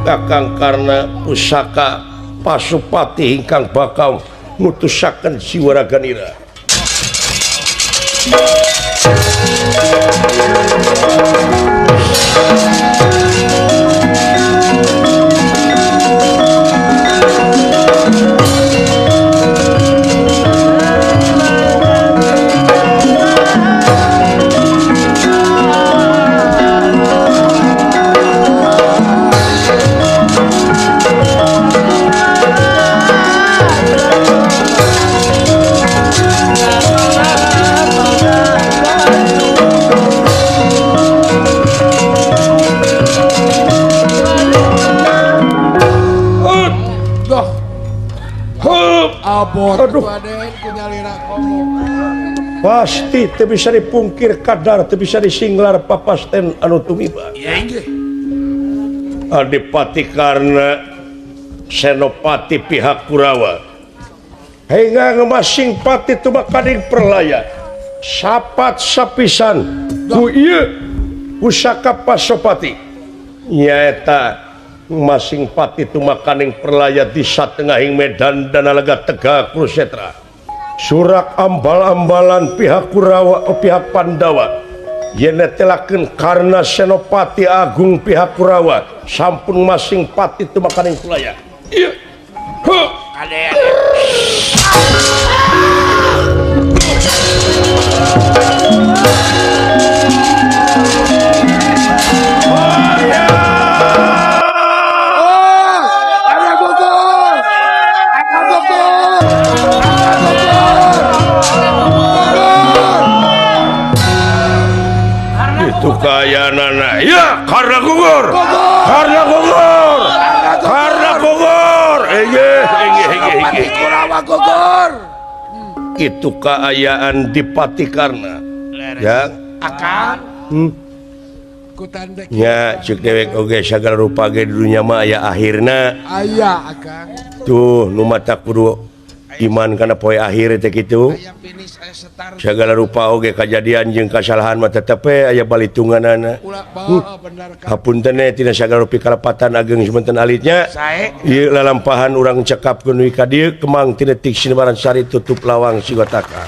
Kakang karena pusaka Pasupati ingkang bakal mutusaken Siwaraganira. Pasti teu bisa dipungkir kadar teu bisa disinglar papasten anu tumiba. Adipati karena Senopati pihak Kurawa hingga ngemasing pati tumakaning perlaya sapat sapisan ku ieu pusaka Pasopati nyaeta masing pati tumakaning perlaya di satengahing medan Danalaga Tegak Kurusetra surak ambal-ambalan pihak Kurawa pihak Pandawa yen netelakeun karena Senopati Agung pihak Kurawa sampun masing pati tumakaning perlaya ieu Kayanana ya karena gugur
Kurawa gugur
itu keayaan Dipati karena ya
akan kutandek
nya cek dewek oge sagala rupa ge di dunya mah aya akhirna
aya akan
tuh nu mata kudu iman kana poe akhir teh kitu segala rupa oge kajadian jeung kasalahan mah tetep aya balitunganana hapunten tina sagala rupi kalapatan ageng semanten alitnya ieu lalampahan urang cekapkeun ka dieu kemang tina tik sinebaran sari tutup lawang siwataka.